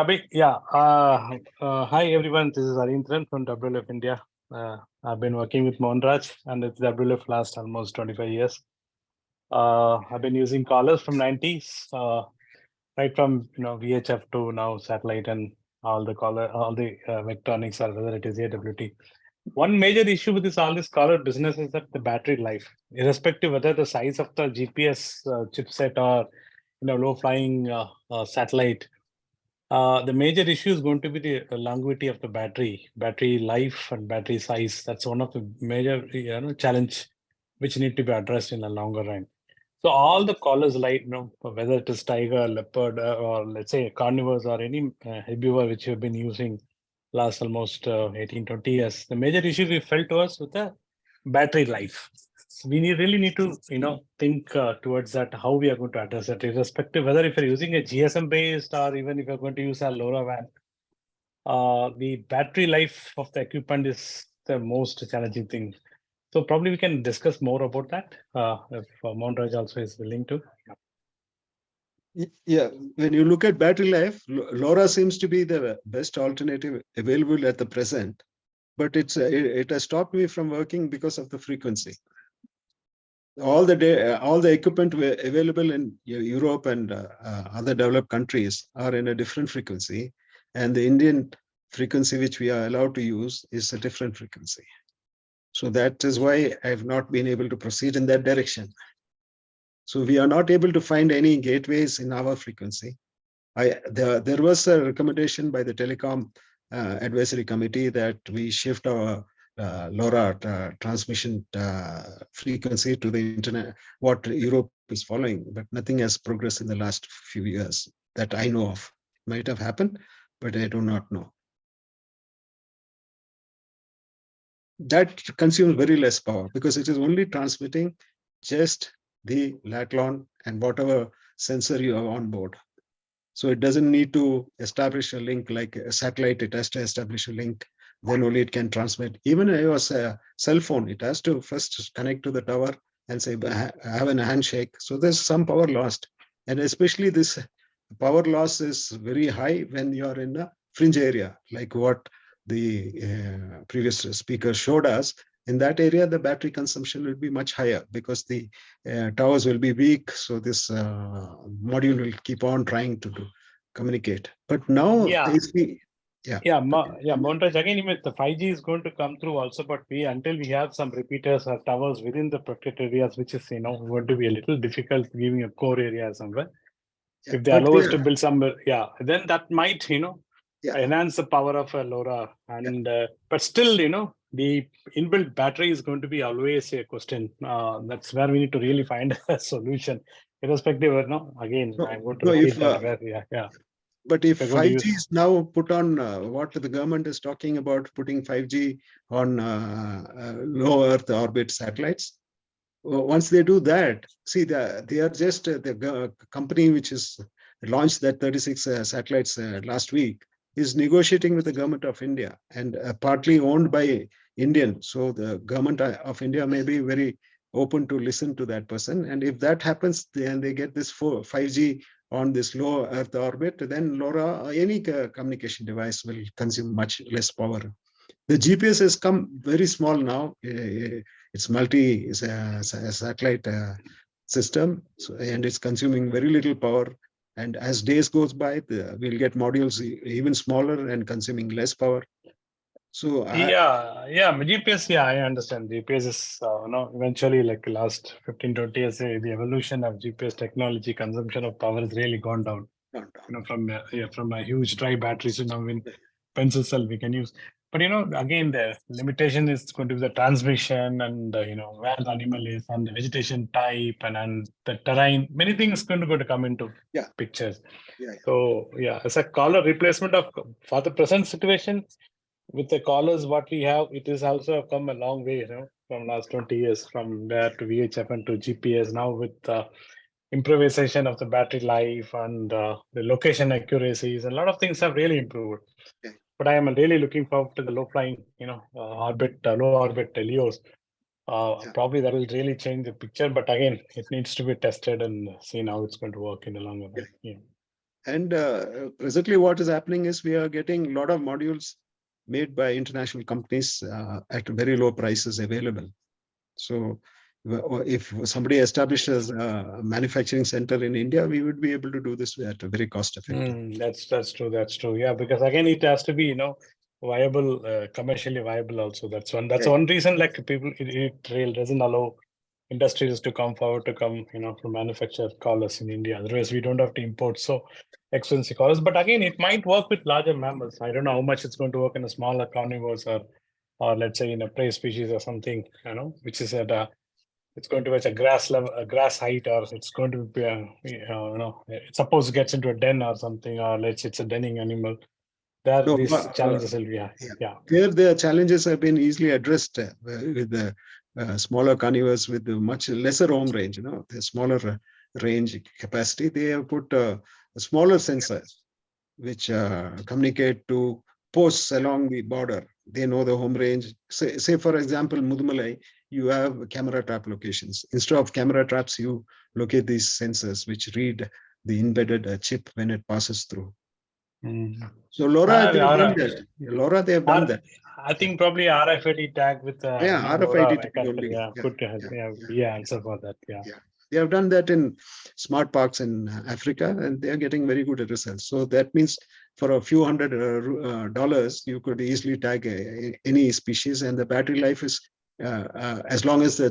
hi everyone. This is Arindran from WLF India. I've been working with Mohanraj and with WLF last almost 25 years. I've been using collars from 90s, right from VHF to now satellite and all the vectronics or whether it is AWT. One major issue with all this collar business is that the battery life, irrespective whether the size of the GPS chipset or low flying satellite, the major issue is going to be the longevity of the battery life and battery size. That's one of the major challenge which need to be addressed in the longer run. So all the collars, like whether it is tiger, leopard, or let's say carnivores or any herbivore which you've been using last almost 18-20 years, the major issue we felt was with the battery life. So we really need to think towards that, how we are going to address it, irrespective whether if you're using a GSM based or even if you're going to use a LoRaWAN. The battery life of the equipment is the most challenging thing. So probably we can discuss more about that if Mohanraj also is willing to. Yeah, when you look at battery life, LoRa seems to be the best alternative available at the present, but it has stopped me from working because of the frequency. All the equipment available in Europe and other developed countries are in a different frequency, and the Indian frequency which we are allowed to use is a different frequency. So that is why I have not been able to proceed in that direction. So we are not able to find any gateways in our frequency. There was a recommendation by the Telecom Advisory Committee that we shift our LoRa transmission frequency to the internet, what Europe is following, but nothing has progressed in the last few years that I know of. Might have happened, but I do not know. That consumes very less power because it is only transmitting just the latron and whatever sensor you have on board. So it doesn't need to establish a link like a satellite. It has to establish a link, then only it can transmit. Even a cell phone, it has to first connect to the tower and say, have a handshake. So there's some power lost. And especially this power loss is very high when you're in a fringe area, like what the previous speaker showed us. In that area, the battery consumption will be much higher because the towers will be weak. So this module will keep on trying to communicate. But now, Mohanraj, again, even the 5G is going to come through also, but until we have some repeaters or towers within the protected areas, which is going to be a little difficult giving a core area somewhere. If they allow us to build some, then that might enhance the power of a LoRa, and but still, the inbuilt battery is going to be always a question. That's where we need to really find a solution, irrespective of again. I'm going to repeat that. But if 5G is now put on, what the government is talking about putting 5G on low Earth orbit satellites, once they do that, see, they are just the company which is launched that 36 satellites last week is negotiating with the government of India and partly owned by Indian. So the government of India may be very open to listen to that person. And if that happens, then they get this 5G on this low Earth orbit, then LoRa, any communication device will consume much less power. The GPS has come very small now. It's a satellite system, and it's consuming very little power. And as days goes by, we'll get modules even smaller and consuming less power. So GPS. I understand. GPS is eventually, like last 15-20 years, the evolution of GPS technology, consumption of power has really gone down. From a huge dry batteries to now in pencil cell we can use. But again, the limitation is going to be the transmission and where the animal is and the vegetation type and the terrain. Many things going to come into pictures. So as a collar replacement for the present situation with the collars, what we have, it is also come a long way, from last 20 years, from there to VHF and to GPS. Now with improvisation of the battery life and the location accuracies, a lot of things have really improved. But I am really looking forward to the low flying, orbit, low orbit LEOs. Probably that will really change the picture. But again, it needs to be tested and seen how it's going to work in the longer run. Yeah. And presently, what is happening is we are getting a lot of modules made by international companies at very low prices available. So if somebody establishes a manufacturing center in India, we would be able to do this at a very cost effective. That's true. That's true. Yeah, because again, it has to be, viable, commercially viable also. That's one reason, like people, it really doesn't allow industries to come forward to manufacture collars in India. Otherwise, we don't have to import so expensive collars. But again, it might work with larger mammals. I don't know how much it's going to work in a smaller carnivores or let's say in a prey species or something, which is at it's going to reach a grass level, a grass height, or it's going to be suppose it gets into a den or something, or let's say it's a denning animal. These challenges will be Here the challenges have been easily addressed with the smaller carnivores with the much lesser home range, the smaller range capacity. They have put smaller sensors which communicate to posts along the border. They know the home range. Say for example, Mudumalai, you have camera trap locations. Instead of camera traps, you locate these sensors which read the embedded chip when it passes through. So LoRa, they have done that. LoRa, they have done that. I think probably RFID tag with RFID tag only. Answer for that. They have done that in smart parks in Africa, and they are getting very good results. So that means for a few $100, you could easily tag any species, and the battery life is as long as the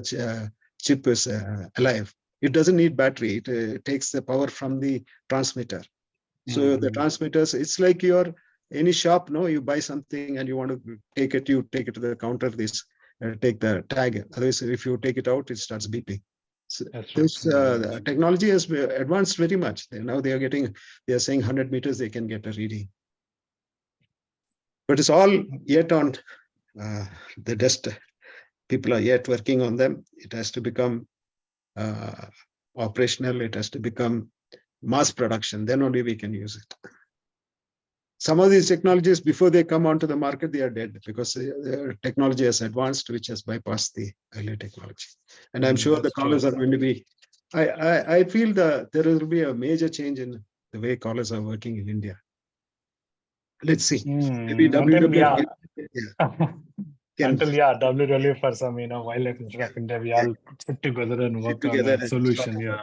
chip is alive. It doesn't need battery. It takes the power from the transmitter. So the transmitters, it's like any shop, you buy something and you want to take it, you take it to the counter, take the tag. Otherwise, if you take it out, it starts beeping. So this technology has advanced very much. Now they are saying 100 meters, they can get a reading. But it's all yet on the desk. People are yet working on them. It has to become operational. It has to become mass production. Then only we can use it. Some of these technologies, before they come onto the market, they are dead because the technology has advanced, which has bypassed the earlier technology. And I'm sure the collars are going to be. I feel that there will be a major change in the way collars are working in India. Let's see. Maybe WWF. Until WWF for some Wildlife Institute of India, we all sit together and work on a solution.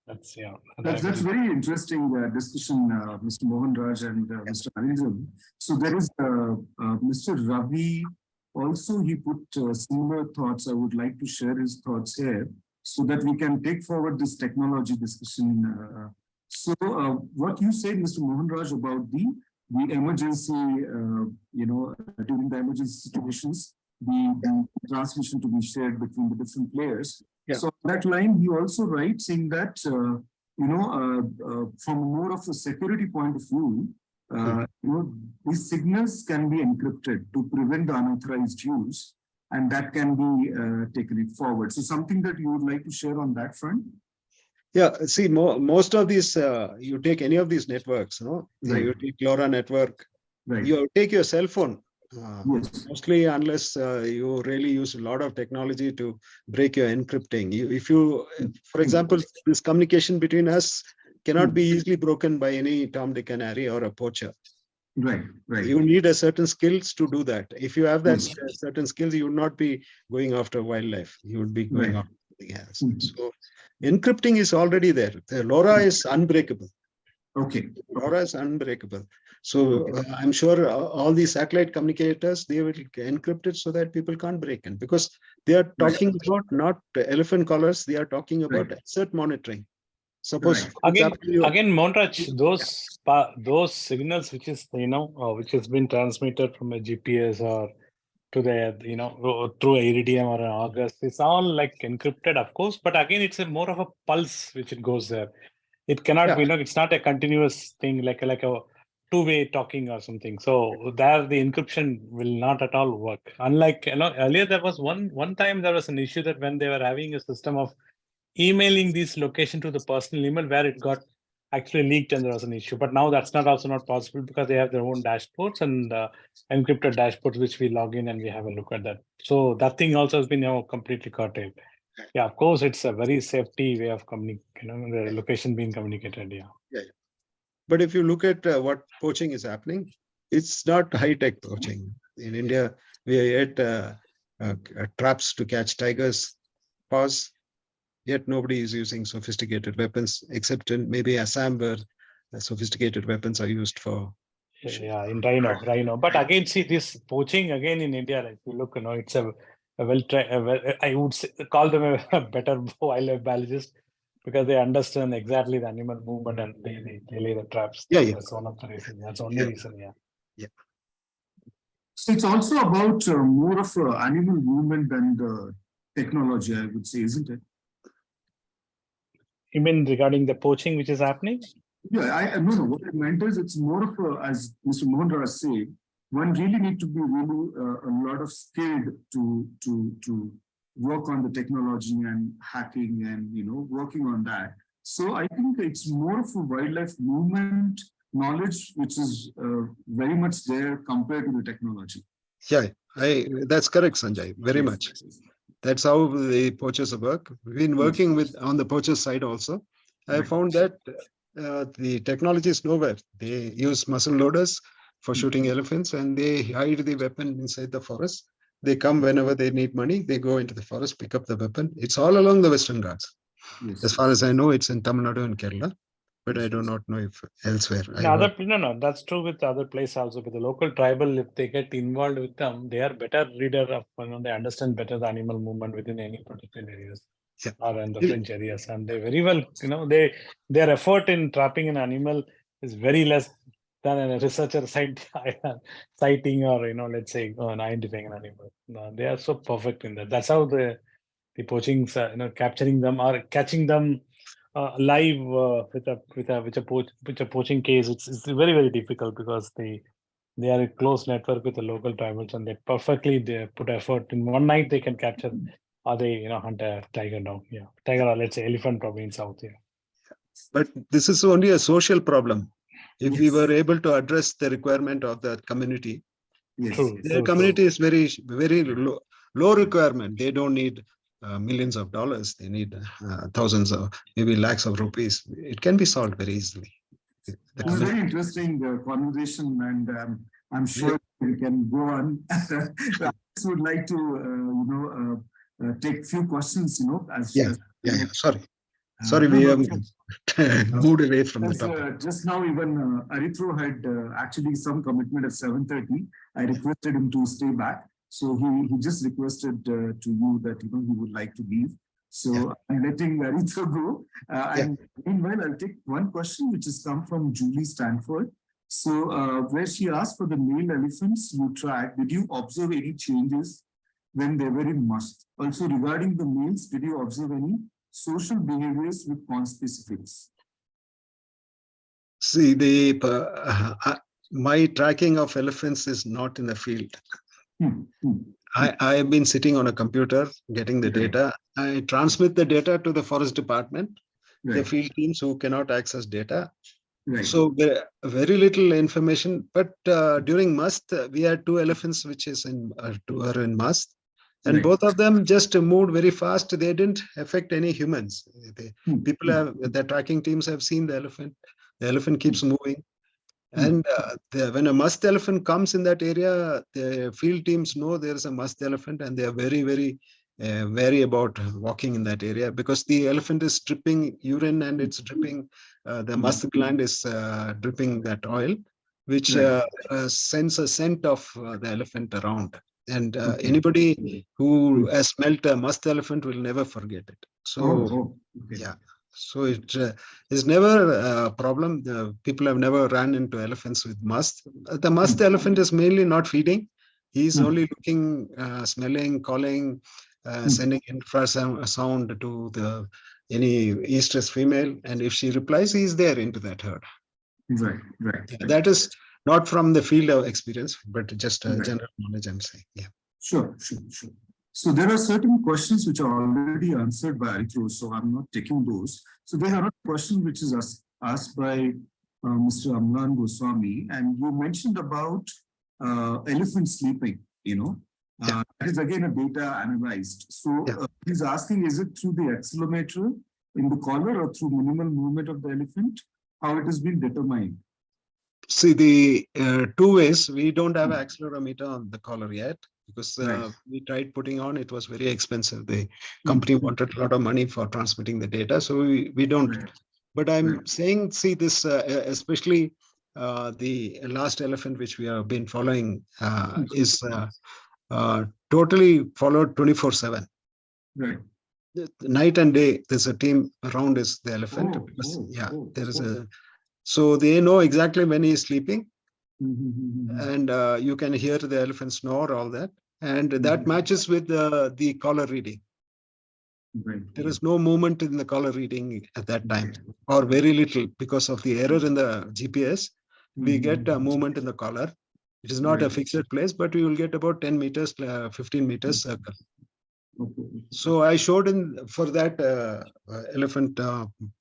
That's very interesting discussion, Mr. Mohanraj and Mr. Anil. So there is Mr. Ravi. Also, he put similar thoughts. I would like to share his thoughts here so that we can take forward this technology discussion. So what you said, Mr. Mohanraj, about the emergency, during the emergency situations, the transmission to be shared between the different players. So that line, he also writes saying that, from more of a security point of view, these signals can be encrypted to prevent the unauthorized use, and that can be taken it forward. So something that you would like to share on that front? Yeah, see, most of these, you take any of these networks, you take LoRa network, you take your cell phone. Mostly unless you really use a lot of technology to break your encrypting. For example, this communication between us cannot be easily broken by any Tom, Dick, and Harry or a poacher. Right. You need a certain skills to do that. If you have that certain skills, you would not be going after wildlife. You would be going after something else. So encrypting is already there. The LoRa is unbreakable. LoRa is unbreakable. So I'm sure all these satellite communicators, they will encrypt it so that people can't break in, because they are talking about not elephant collars, they are talking about asset monitoring. Suppose, Right. for example, Again, Mohanraj, those signals which is which has been transmitted from a GPS or to the through a iridium or an August, it's all like encrypted, of course. But again, it's a more of a pulse which it goes there. It cannot be, it's not a continuous thing like a two-way talking or something. So there, the encryption will not at all work. Unlike earlier, there was one time there was an issue that when they were having a system of emailing this location to the personal email where it got actually leaked and there was an issue. But now that's also not possible because they have their own dashboards and encrypted dashboards which we log in and we have a look at that. So that thing also has been completely curtailed. Yeah, of course, it's a very safety way of communicating, the location being communicated. Yeah. But if you look at what poaching is happening, it's not high-tech poaching. In India, we are yet traps to catch tigers, paws. Yet nobody is using sophisticated weapons, except in maybe Assam, where sophisticated weapons are used for. Yeah, in rhino. But again, see this poaching again in India. Like you look, it's a I would call them a better wildlife biologist because they understand exactly the animal movement and they lay the traps. Yeah. That's one of the reasons. That's the only reason. Yeah. So it's also about more of animal movement than technology, I would say, isn't it? You mean regarding the poaching which is happening? Yeah, no. What I meant is it's more of as Mr. Mohanraj said, one really need to be really a lot of skilled to work on the technology and hacking and working on that. So I think it's more of a wildlife movement knowledge which is very much there compared to the technology. Yeah, that's correct, Sanjay. Very much. That's how the poachers work. We've been working on the poacher side also. I found that the technology is nowhere. They use muzzle loaders for shooting elephants and they hide the weapon inside the forest. They come whenever they need money. They go into the forest, pick up the weapon. It's all along the Western Ghats. As far as I know, it's in Tamil Nadu and Kerala, but I do not know if elsewhere. No, that's true with other places also. With the local tribal, if they get involved with them, they are better reader of, they understand better the animal movement within any particular areas or in the French areas, and they very well, their effort in trapping an animal is very less than a researcher sighting or let's say identifying an animal. No, they are so perfect in that. That's how the poachings, capturing them or catching them live with a poaching case. It's very, very difficult because they are a close network with the local tribals and they put effort. In one night they can capture or they hunt a tiger down. Yeah, tiger or let's say elephant probably in south. Yeah. But this is only a social problem. If we were able to address the requirement of the community, the community is very, very low requirement. They don't need millions of dollars. They need thousands of, maybe lakhs of rupees. It can be solved very easily. It's a very interesting conversation, and I'm sure we can go on. I just would like to, take few questions. Sorry, we have moved away from the topic. Just now, even Aritra had actually some commitment at 7:30. I requested him to stay back. So he just requested to you that he would like to leave. So I'm letting Aritra go. And meanwhile, I'll take one question which has come from Julie Stanford. So where she asked for the male elephants you tracked, did you observe any changes when they were in must? Also regarding the males, did you observe any social behaviors with conspecifics? See, my tracking of elephants is not in the field. I have been sitting on a computer getting the data. I transmit the data to the forest department, the field teams who cannot access data. So very little information. But during must, we had 2 elephants which is are in must. And both of them just moved very fast. They didn't affect any humans. The tracking teams have seen the elephant. The elephant keeps moving. And when a musk elephant comes in that area, the field teams know there's a musk elephant and they are very, very wary about walking in that area because the elephant is dripping urine and it's dripping, the musk gland is dripping that oil, which sends a scent of the elephant around. And anybody who has smelt a musk elephant will never forget it. So, So it is never a problem. The people have never ran into elephants with must. The must elephant is mainly not feeding. He's only looking, smelling, calling, sending infrasound to the any estrus female, and if she replies, he's there into that herd. Right, right. That is not from the field of experience, but just Right. general knowledge, I'm saying. Yeah. Sure. So there are certain questions which are already answered by Aritra, so I'm not taking those. So there are a question which is asked by Mr. Amlan Goswami, and you mentioned about elephant sleeping, Yeah. that is again a data analyzed. So Yeah. he's asking, is it through the accelerometer in the collar or through minimal movement of the elephant? How it has been determined? See, the two ways. We don't have an accelerometer on the collar yet because Right. we tried putting on. It was very expensive. The company wanted a lot of money for transmitting the data, so we don't. Right. But I'm Right. saying, see, this especially the last elephant which we have been following is totally followed 24/7. Right. Night and day, there's a team around is the elephant. Because, there is a. So they know exactly when he is sleeping, and you can hear the elephant snore, all that, and that matches with the collar reading. Right. There is no movement in the collar reading at that time, or very little, because of the error in the GPS. We get a movement in the collar. It is not a fixed place, but we will get about 10 meters, 15 meters circle. So I showed for that elephant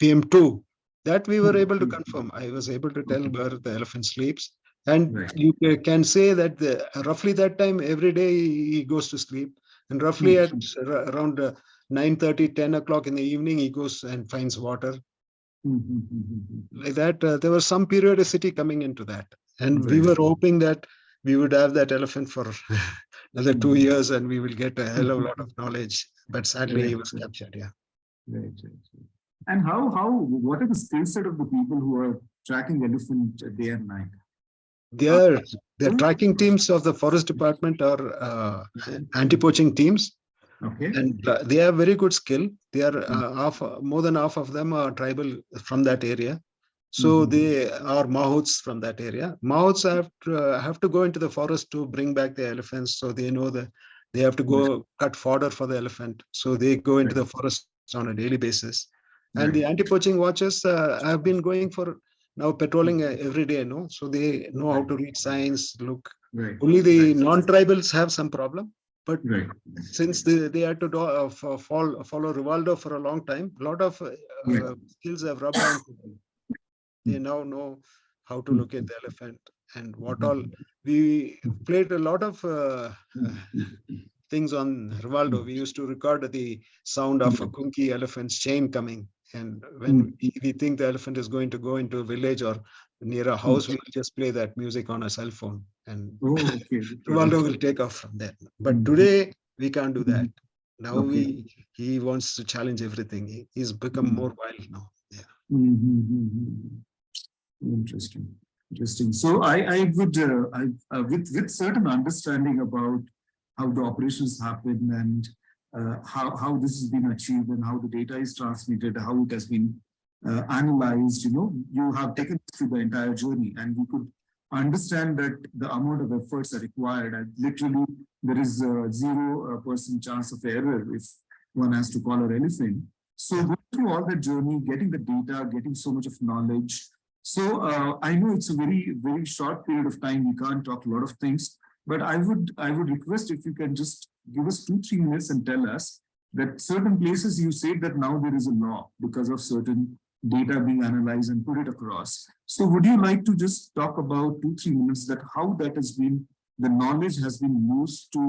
PM2 that we were able to confirm. I was able to tell where the elephant sleeps. And you can say that roughly that time, every day he goes to sleep. And roughly at around 9:30, 10 o'clock in the evening, he goes and finds water. Like that, there was some periodicity coming into that. And we were hoping that we would have that elephant for another 2 years and we will get a hell of a lot of knowledge. But sadly, he was captured. Yeah. Right. And what are the skill set of the people who are tracking elephant day and night? The tracking teams of the forest department are anti-poaching teams. Okay. And they have very good skill. They are more than half of them are tribal from that area. So they are mahouts from that area. Mahouts have to go into the forest to bring back the elephants. So they know that they have to go cut fodder for the elephant. So they go into the forest on a daily basis. And the anti-poaching watchers have been going for now patrolling every day. So they know how to read signs, look. Only the non-tribals have some problem. But since they had to follow Rivaldo for a long time, a lot of skills have rubbed on to them. They now know how to locate the elephant and what all. We played a lot of things on Rivaldo. We used to record the sound of a kunki elephant's chain coming. And when we think the elephant is going to go into a village or near a house, we will just play that music on a cell phone. And Rivaldo will take off from there. But today, we can't do that. Now he wants to challenge everything. He's become more wild now. Yeah. Interesting. So I would, with certain understanding about how the operations happen and how this has been achieved and how the data is transmitted, how it has been analyzed, you have taken us through the entire journey, and we could understand that the amount of efforts are required, and literally there is a 0% chance of error if one has to collar elephant. So going through all that journey, getting the data, getting so much of knowledge. So I know it's a very, very short period of time. We can't talk a lot of things, but I would request if you can just give us 2-3 minutes and tell us that certain places you said that now there is a law because of certain data being analyzed and put it across. So would you like to just talk about 2-3 minutes that how that has been, the knowledge has been used to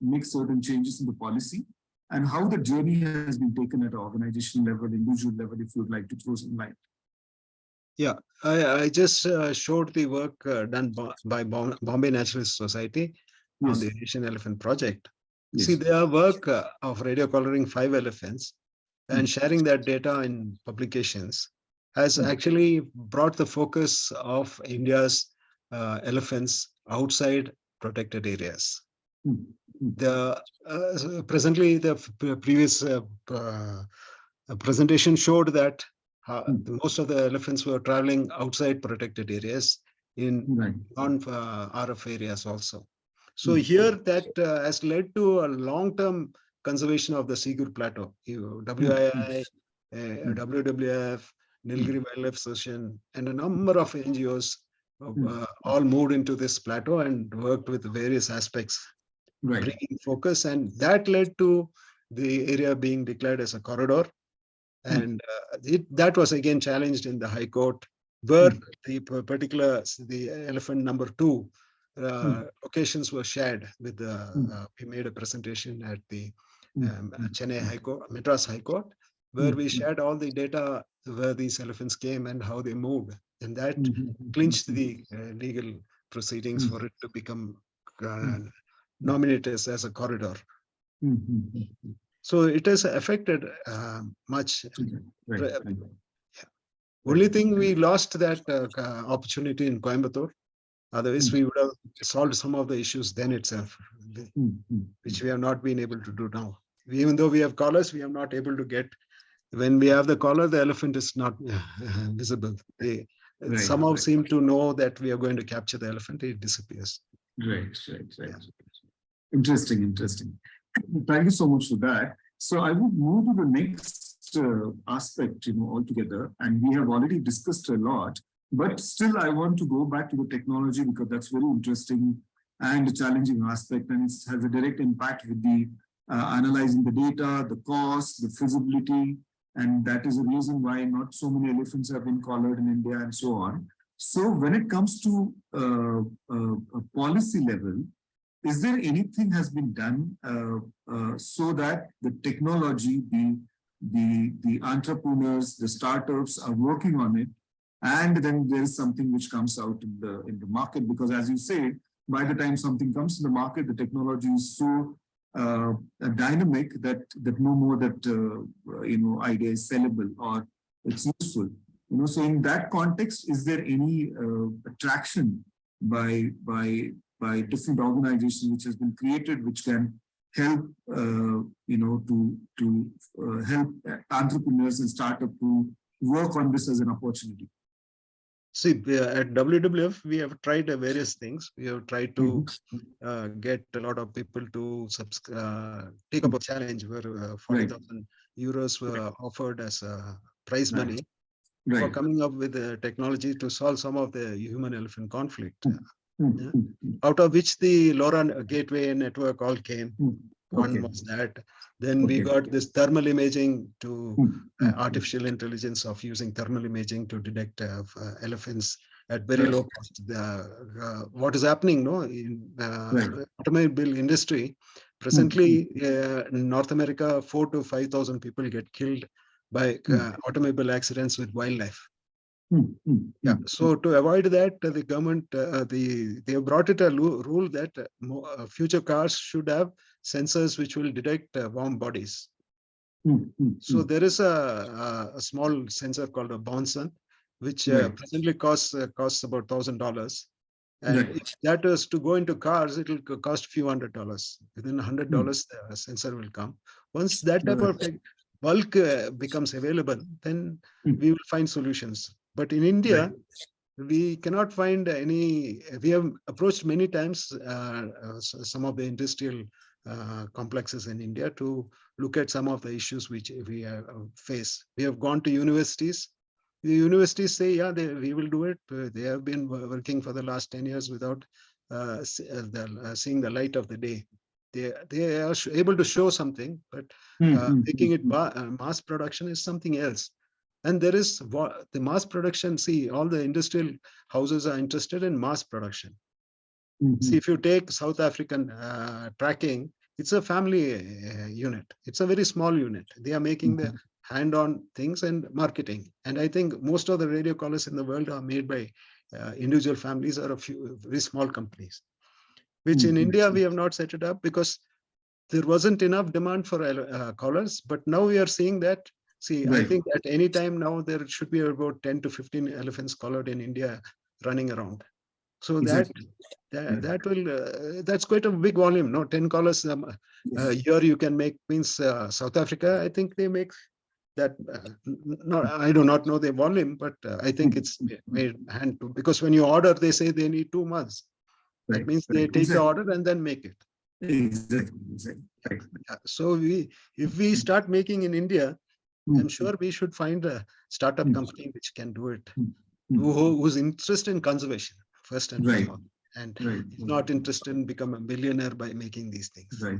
make certain changes in the policy, and how the journey has been taken at an organizational level, individual level, if you would like to throw some light? Yeah, I just showed the work done by Bombay Naturalist Society on the Asian Elephant Project. See, their work of radio collaring 5 elephants and sharing that data in publications has actually brought the focus of India's elephants outside protected areas. Presently, the previous presentation showed that most of the elephants were traveling outside protected areas in non-RF areas also. So here that has led to a long-term conservation of the Sigur Plateau. WII, WWF, Nilgiri Wildlife Association, and a number of NGOs all moved into this plateau and worked with various aspects, bringing focus, and that led to the area being declared as a corridor. And that was again challenged in the High Court, where the elephant number 2 locations were shared with the. We made a presentation at the Chennai High Court, Madras High Court, where we shared all the data where these elephants came and how they moved, and that clinched the legal proceedings for it to become nominated as a corridor. So it has affected much. Only thing, we lost that opportunity in Coimbatore. Otherwise, we would have solved some of the issues then itself, which we have not been able to do now. Even though we have collars, we are not able to get. When we have the collar, the elephant is not visible. They somehow seem to know that we are going to capture the elephant. It disappears. Right. Interesting. Thank you so much for that. So I would move to the next aspect, altogether, and we have already discussed a lot, but still I want to go back to the technology because that's very interesting and a challenging aspect, and it has a direct impact with the analyzing the data, the cost, the feasibility, and that is the reason why not so many elephants have been collared in India and so on. So when it comes to a policy level, is there anything has been done so that the technology, the entrepreneurs, the startups are working on it, and then there is something which comes out in the market? Because as you say, by the time something comes to the market, the technology is so dynamic that no more that idea is sellable or it's useful. So in that context, is there any attraction by different organizations which has been created, which can help to help entrepreneurs and startups to work on this as an opportunity? See, at WWF, we have tried various things. We have tried to get a lot of people to take up a challenge where 40,000 euros were offered as prize money for coming up with a technology to solve some of the human-elephant conflict. Out of which the LoRa gateway network all came. One was that. Then we got this thermal imaging to artificial intelligence of using thermal imaging to detect elephants at very low cost. What is happening in automobile industry, presently in North America, 4,000 to 5,000 people get killed by automobile accidents with wildlife. So to avoid that, the government, they have brought it a rule that future cars should have sensors which will detect warm bodies. So there is a small sensor called a Bonson, which presently costs about $1,000. And if that is to go into cars, it will cost a few $100. Within $100, the sensor will come. Once that type of bulk becomes available, then we will find solutions. But in India, we cannot find any. We have approached many times some of the industrial complexes in India to look at some of the issues which we face. We have gone to universities. The universities say, yeah, we will do it. They have been working for the last 10 years without seeing the light of the day. They are able to show something, but making it mass production is something else. And there is the mass production. See, all the industrial houses are interested in mass production. See, if you take South African tracking, it's a family unit. It's a very small unit. They are making the hand-on things and marketing. And I think most of the radio collars in the world are made by individual families or a few very small companies, which in India, we have not set it up because there wasn't enough demand for collars. But now we are seeing that. See, I think at any time now, there should be about 10 to 15 elephants collared in India running around. So that's quite a big volume. No, 10 collars a year you can make. Means South Africa, I think they make that no, I do not know the volume, but I think it's made hand to, because when you order, they say they need 2 months. That means they take the order and then make it. Exactly. Right. So if we start making in India, I'm sure we should find a startup company which can do it, who's interested in conservation first and foremost, and is not interested in become a billionaire by making these things. Right.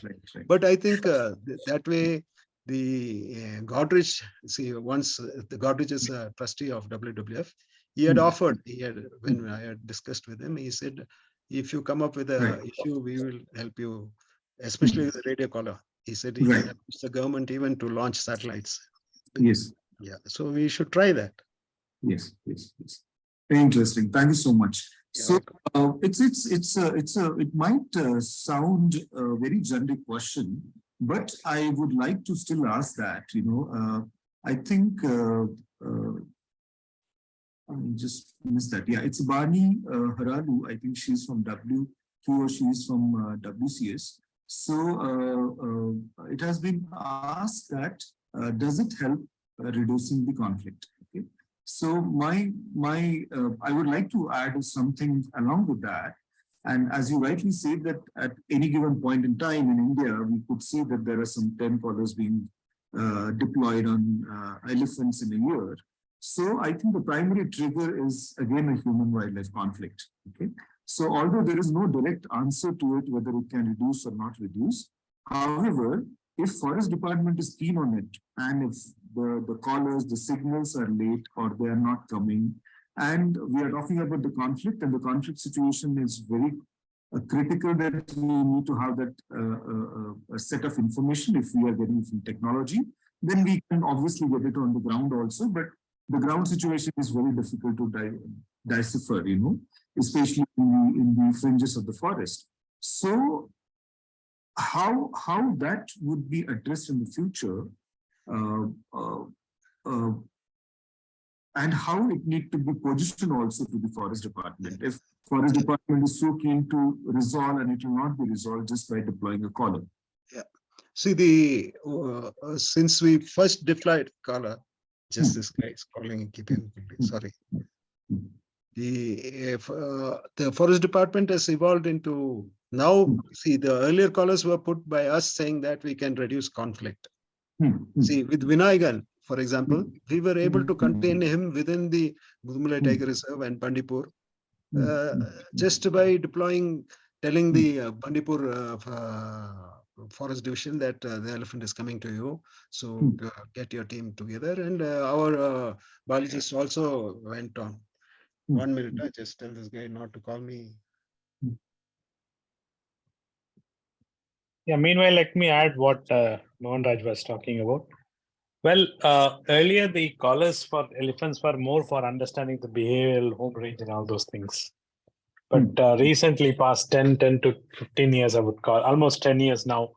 Right. But I think that way the Godrej, see, once the Godrej is a trustee of WWF, he had offered, when I had discussed with him, he said, if you come up with a issue, we will help you, especially with the radio collar. He said he can push the government even to launch satellites. Yes. Yeah. So we should try that. Yes. Very interesting. Thank you so much. So it might sound a very generic question, but I would like to still ask that. I think I just missed that. Yeah, it's Bani Haralu. I think she's from he or she is from WCS. So it has been asked that does it help reducing the conflict? Okay. So I would like to add something along with that. And as you rightly said, that at any given point in time in India, we could see that there are some 10 collars being deployed on elephants in a year. So I think the primary trigger is again a human-wildlife conflict. Okay. So although there is no direct answer to it, whether it can reduce or not reduce, however, if Forest Department is keen on it, and if the callers, the signals are late or they are not coming, and we are talking about the conflict, and the conflict situation is very critical that we need to have that a set of information if we are getting from technology, then we can obviously get it on the ground also, but the ground situation is very difficult to decipher, especially in the fringes of the forest. So how that would be addressed in the future, and how it need to be positioned also to the Forest Department. If Forest Department is so keen to resolve, and it will not be resolved just by deploying a collar. Yeah. See, since we first deployed collar, just this guy is calling and keeping, sorry. The Forest Department has evolved into, now, see, the earlier collars were put by us saying that we can reduce conflict. See, with Vinayagan, for example, we were able to contain him within the Gudumala Tiger Reserve and Bandipur, just by telling the Bandipur Forest Division that the elephant is coming to you, so get your team together. And our biologists also went on. 1 minute, I just tell this guy not to call me. Yeah, meanwhile, let me add what Mohanraj was talking about. Well, earlier the collars for elephants were more for understanding the behavioral home range and all those things. But recently, past 10 to 15 years, I would call, almost 10 years now,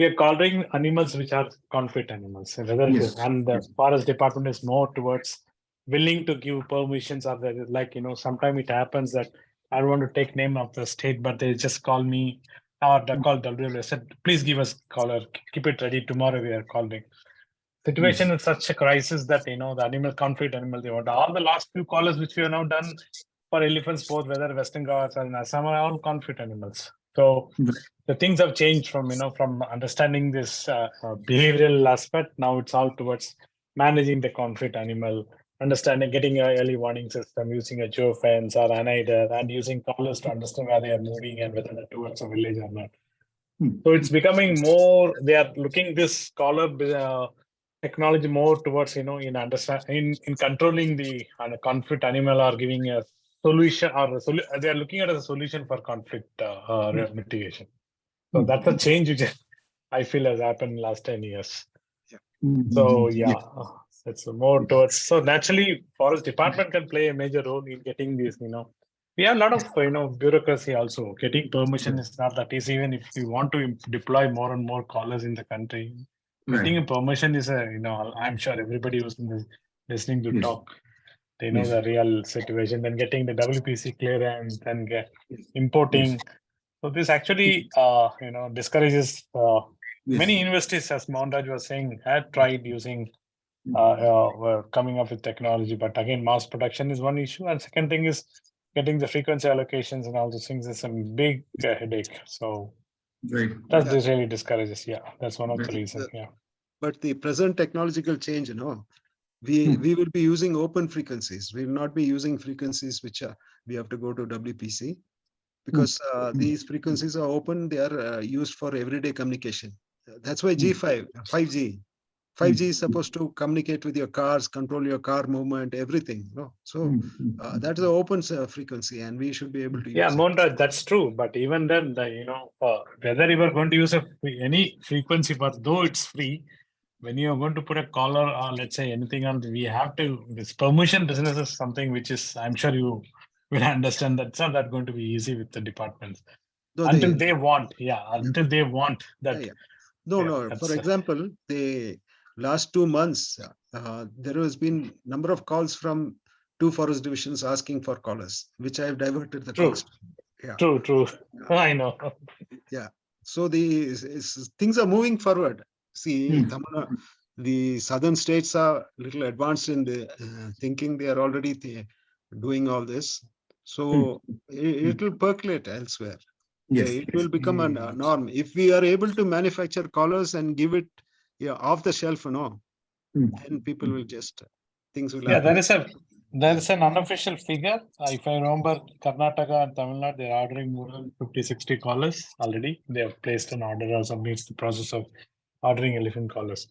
we are collaring animals which are conflict animals. And the Forest Department is more towards willing to give permissions of that. Like, sometimes it happens that I don't want to take name of the state, but they just call me or they call WWF, said, please give us collar, keep it ready, tomorrow we are calling. Situation is such a crisis that, the animal conflict animal, they want all the last few collars which we have now done for elephants, both whether Western Ghats or Assam, are all conflict animals. So the things have changed from, from understanding this behavioral aspect. Now it's all towards managing the conflict animal, understanding, getting an early warning system, using a geofence or an IDA, and using collars to understand where they are moving and whether they're towards a village or not. So it's becoming more, they are looking this collar technology more towards, in controlling the conflict animal or giving a solution, or they are looking at it as a solution for conflict mitigation. So that's a change which I feel has happened in the last 10 years. So it's more towards, so naturally Forest Department can play a major role in getting these, we have a lot of bureaucracy also. Getting permission is not that easy. Even if we want to deploy more and more collars in the country, getting a permission is I'm sure everybody who's listening to talk, they know the real situation. Then getting the WPC clearance and importing. So this actually, discourages many universities, as Mohanraj was saying, had tried using were coming up with technology, but again, mass production is one issue, and second thing is getting the frequency allocations and all those things is a big headache. So Right. that this really discourages. Yeah, that's one of the Right. reasons. Yeah. But the present technological change, we will be using open frequencies. We will not be using frequencies which we have to go to WPC, because these frequencies are open. They are used for everyday communication. That's why 5G is supposed to communicate with your cars, control your car movement, everything. So that is an open frequency, and we should be able to use Yeah, it. Mohanraj, that's true. But even then, whether you are going to use any frequency, but though it's free, when you are going to put a collar or let's say anything on, we have to. This permission business is something which is, I'm sure you will understand that it's not that going to be easy with the departments Though until they want. Yeah, until they want that. yeah. No. For example, the last 2 months, there has been number of calls from 2 forest divisions asking for collars, which I have diverted the True. calls. Yeah. True. I know. Yeah. So things are moving forward. See, the southern states are little advanced in the thinking. They are already doing all this. So it will percolate elsewhere. Yes. It will become a norm. If we are able to manufacture collars and give it off the shelf, then people will just, things will Yeah, happen. there is an unofficial figure. If I remember, Karnataka and Tamil Nadu, they're ordering more than 50-60 collars already. They have placed an order or something. It's the process of ordering elephant collars.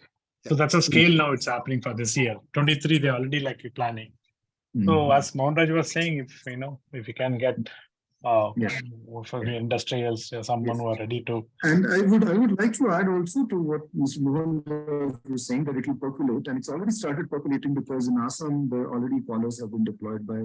So that's a scale now it's happening for this year. 23, they're already planning. So as Mohanraj was saying, if you can get for the industrials, someone who are ready to. And I would like to add also to what Mr. Mohan was saying, that it will percolate, and it's already started percolating, because in Assam, the already collars have been deployed by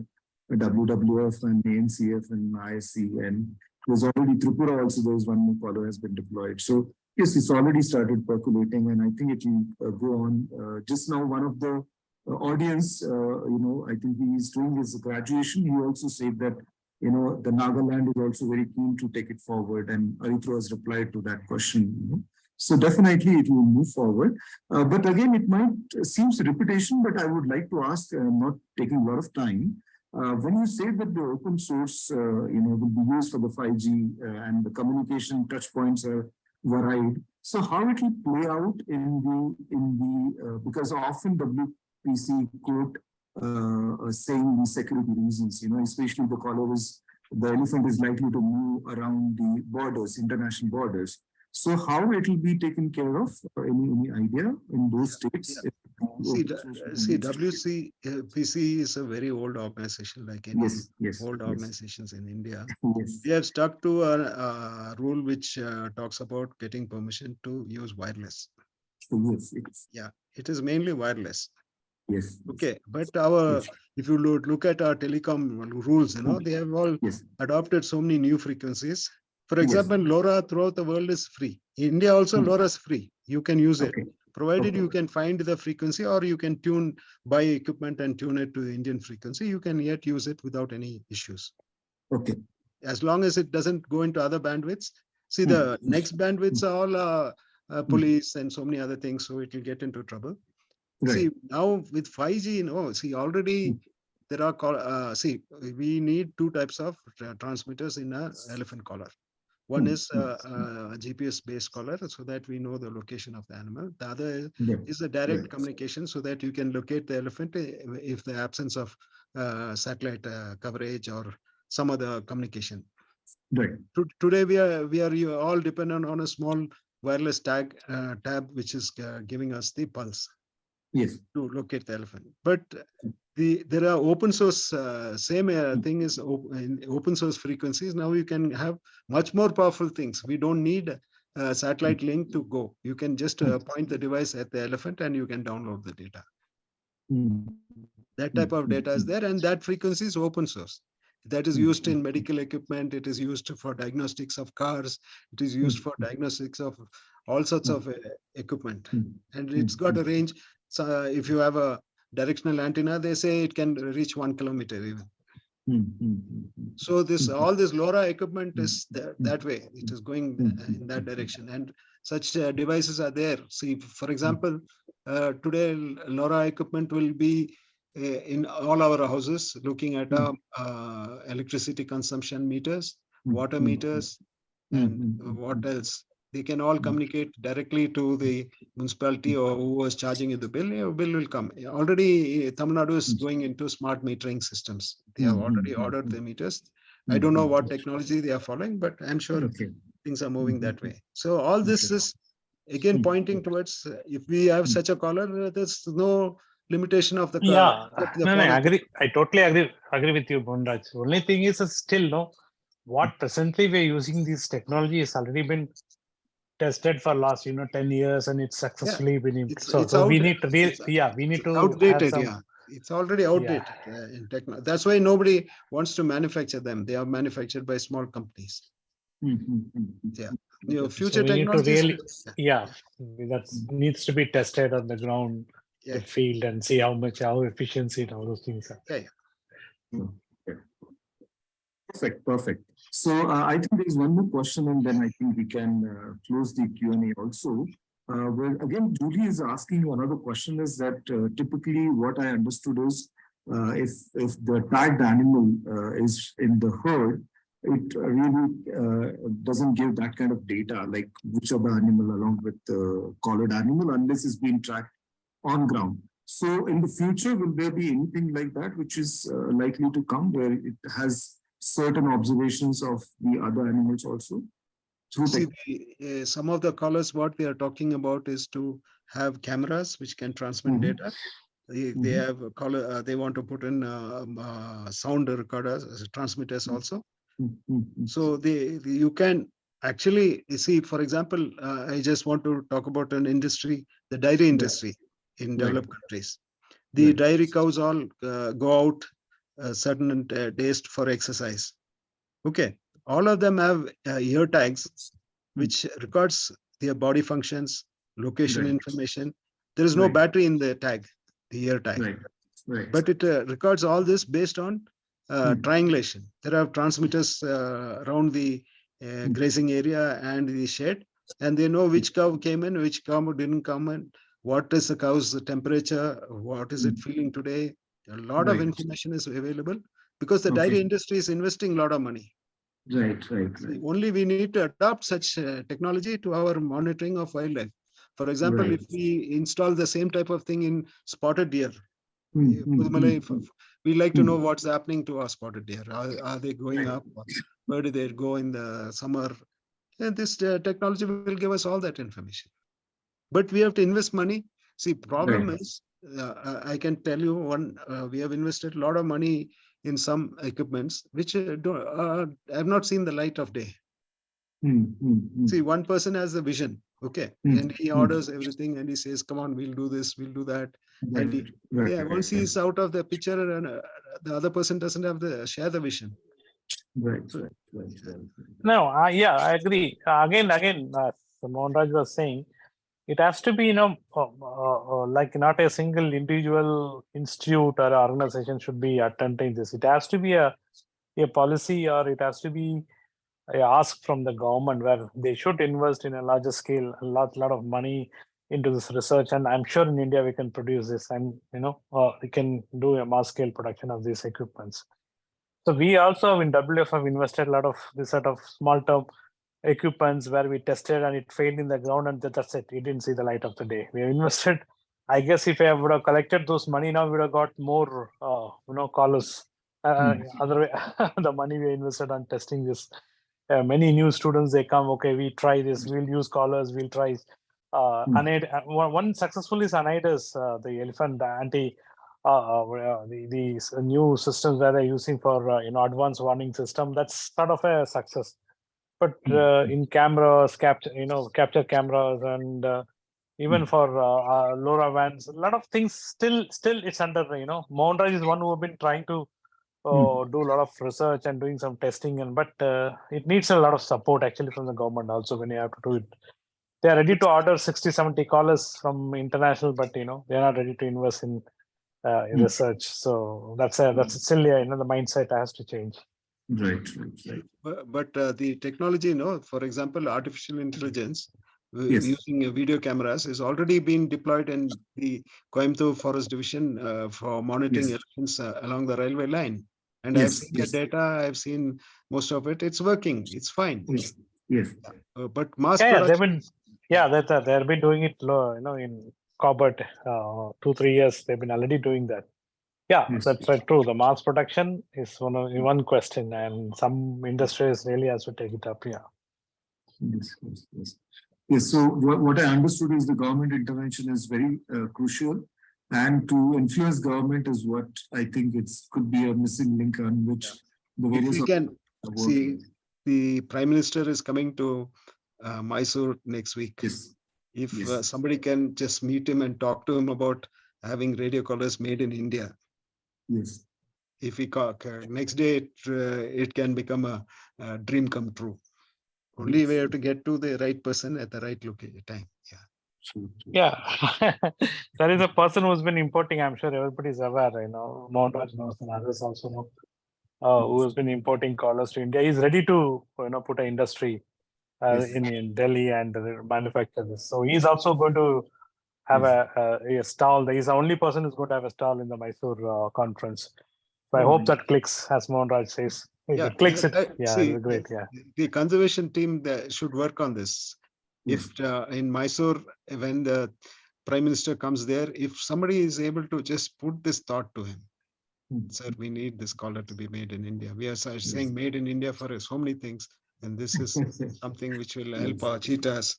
WWF and ANCF and ISC, and there's already Tripura also, there's one more collar has been deployed. So yes, it's already started percolating, and I think it will go on. Just now, one of the audience, I think he is doing his graduation. He also said that the Nagaland is also very keen to take it forward, and Aritra has replied to that question. So definitely it will move forward. But again, it might seem repetition, but I would like to ask, not taking a lot of time, when you say that the open source, will be used for the 5G and the communication touch points are varied. So how it will play out because often WPC quote saying the security reasons, especially the elephant is likely to move around the borders, international borders. So how it will be taken care of? Any idea in those states? Yeah. See, WPC is a very old organization, like any old organizations in India. Yes. We have stuck to a rule which talks about getting permission to use wireless. Yes. Yeah, it is mainly wireless. Yes. Okay, but if you look at our telecom rules, they have all adopted so many new frequencies. For example, LoRa throughout the world is free. In India also, LoRa is free. You can use it, provided you can find the frequency, or you can buy equipment and tune it to Indian frequency. You can yet use it without any issues. Okay. As long as it doesn't go into other bandwidths. See, the next bandwidths are all police and so many other things, so it will get into trouble. Right. See, now with 5G, already there are, we need 2 types of transmitters in an elephant collar. One is a GPS-based collar, so that we know the location of the animal. The other is the direct communication, so that you can locate the elephant if the absence of satellite coverage or some other communication. Right. Today, we are all dependent on a small wireless tab, which is giving us the pulse. Yes. To locate the elephant. But there are open source, same thing is in open source frequencies. Now you can have much more powerful things. We don't need a satellite link to go. You can just point the device at the elephant and you can download the data. That type of data is there, and that frequency is open source. That is used in medical equipment. It is used for diagnostics of cars. It is used for diagnostics of all sorts of equipment. And it's got a range. So if you have a directional antenna, they say it can reach 1 kilometer even. So this all this LoRa equipment is that way. It is going in that direction, and such devices are there. See, for example, today LoRa equipment will be in all our houses, looking at electricity consumption meters, water meters, and what else. They can all communicate directly to the municipality or who was charging you the bill. Your bill will come. Already, Tamil Nadu is going into smart metering systems. They have already ordered the meters. I don't know what technology they are following, but I'm sure things are moving that way. So all this is again pointing towards if we have such a collar, there's no limitation of the Yeah, the no, phone I at the agree. I totally agree with you, Mohanraj. Only thing is still no. What presently we're using this technology has already been tested for last 10 years, and it's successfully been so we need to we need to have outdated. some. Yeah, it's already outdated in technology. That's why nobody wants to manufacture them. They are manufactured by small companies. Yeah, future So we need to technologies. really that needs to be tested on the ground, the field, and see how efficiency and all those things are. Perfect. So I think there is one more question, and then I think we can close the Q&A also. Well, again, Julie is asking another question is that typically what I understood is if the tagged animal is in the herd, it really doesn't give that kind of data, like which of the animal along with the collared animal, unless it's being tracked on ground. So in the future, will there be anything like that which is likely to come where it has certain observations of the other animals also? See, some of the collars, what they are talking about is to have cameras which can transmit data. They have a collar, they want to put in sound recorders, transmitters also. So you can actually see, for example, I just want to talk about an industry, the dairy industry in developed countries. The dairy cows all go out certain days for exercise. Okay, all of them have ear tags which records their body functions, location information. There is no battery in the tag, the ear tag, but it records all this based on triangulation. There are transmitters around the grazing area and the shed, and they know which cow came in, which cow didn't come in, what is the cow's temperature, what is it feeling today. A lot of information is available because the dairy industry is investing a lot of money. Only we need to adopt such technology to our monitoring of wildlife. For example, if we install the same type of thing in spotted deer, we like to know what's happening to our spotted deer. Are they going up? Where do they go in the summer? And this technology will give us all that information. But we have to invest money. See, problem is, I can tell you one, we have invested a lot of money in some equipments which have not seen the light of day. See, one person has a vision, okay, and he orders everything and he says, come on, we'll do this, we'll do that. And once he's out of the picture and the other person doesn't have share the vision. No, I agree. Again, Mohanraj was saying, it has to be, like not a single individual institute or organization should be attempting this. It has to be a policy, or it has to be a ask from the government where they should invest in a larger scale, a lot of money into this research. And I'm sure in India we can produce this, and we can do a mass scale production of these equipments. So we also in WF have invested a lot of this sort of small term equipments where we tested and it failed in the ground, and that's it. It didn't see the light of the day. We have invested. I guess if I would have collected those money now, we would have got more, collars. Other way, the money we invested on testing this. Many new students, they come, okay, we try this. We'll use collars. We'll try. One successful is Anidus, the elephant anti. These new systems that they're using for advanced warning system. That's sort of a success. But in cameras, capture cameras, and even for LoRa vans, a lot of things still it's under. Mohanraj is one who have been trying to do a lot of research and doing some testing, but it needs a lot of support actually from the government also when you have to do it. They are ready to order 60-70 collars from international, but they're not ready to invest in in research. So that's still the mindset has to change. Right. But the technology, for example, artificial intelligence Yes. using video cameras is already being deployed in the Coimbatore Forest Division for monitoring elephants along the railway line. And I've seen the data, I've seen most of it. It's working. It's fine. Yes. But mass production. They've been doing it, in Cobbett, 2-3 years. They've been already doing that. Yeah, that's right. True. The mass production is one question, and some industries really has to take it up. Yeah. Yes. So what I understood is the government intervention is very crucial, and to influence government is what I think could be a missing link on which the various. If we can see, the Prime Minister is coming to Mysore next week. Yes. If somebody can just meet him and talk to him about having radio collars made in India. Yes. If we next day, it can become a dream come true. Only we have to get to the right person at the right time. Yeah. There is a person who's been importing. I'm sure everybody's aware. Mohanraj knows, and others also know. Who has been importing collars to India. He's ready to put an industry in Delhi and manufacture this. So he's also going to have a stall. He's the only person who's going to have a stall in the Mysore conference. So I hope that clicks, as Mohanraj says. If it clicks, it's great. Yeah. The conservation team should work on this. If in Mysore, when the Prime Minister comes there, if somebody is able to just put this thought to him, sir, we need this collar to be made in India. We are saying made in India for so many things, and this is something which will help our cheetahs.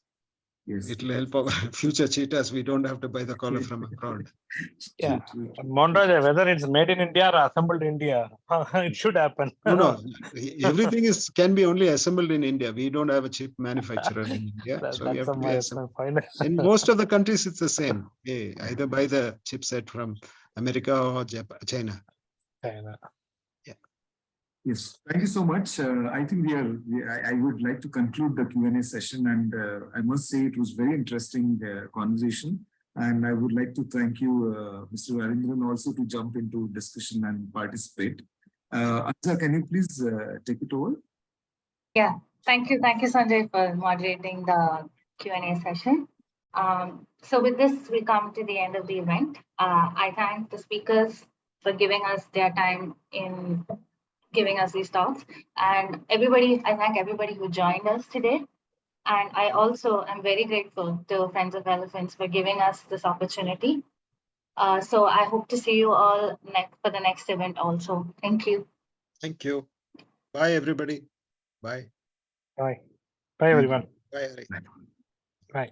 It will help our future cheetahs. We don't have to buy the collar from abroad. Yeah, Mohanraj, whether it's made in India or assembled in India, it should happen. No, everything can be only assembled in India. We don't have a chip manufacturer in India, so we have to be assembled. In most of the countries, it's the same. Either buy the chipset from America or China. Yeah. Yes, thank you so much. I think I would like to conclude the Q&A session, and I must say it was very interesting conversation. And I would like to thank you, Mr. Arindran, also to jump into discussion and participate. Anza, can you please take it over? Yeah, thank you, Sanjay, for moderating the Q&A session. So with this, we come to the end of the event. I thank the speakers for giving us their time in giving us these talks, and I thank everybody who joined us today. And I also am very grateful to Friends of Elephants for giving us this opportunity. So I hope to see you all for the next event also. Thank you. Thank you. Bye, everybody. Bye. Bye. Bye, everyone. Bye, Hari. Bye.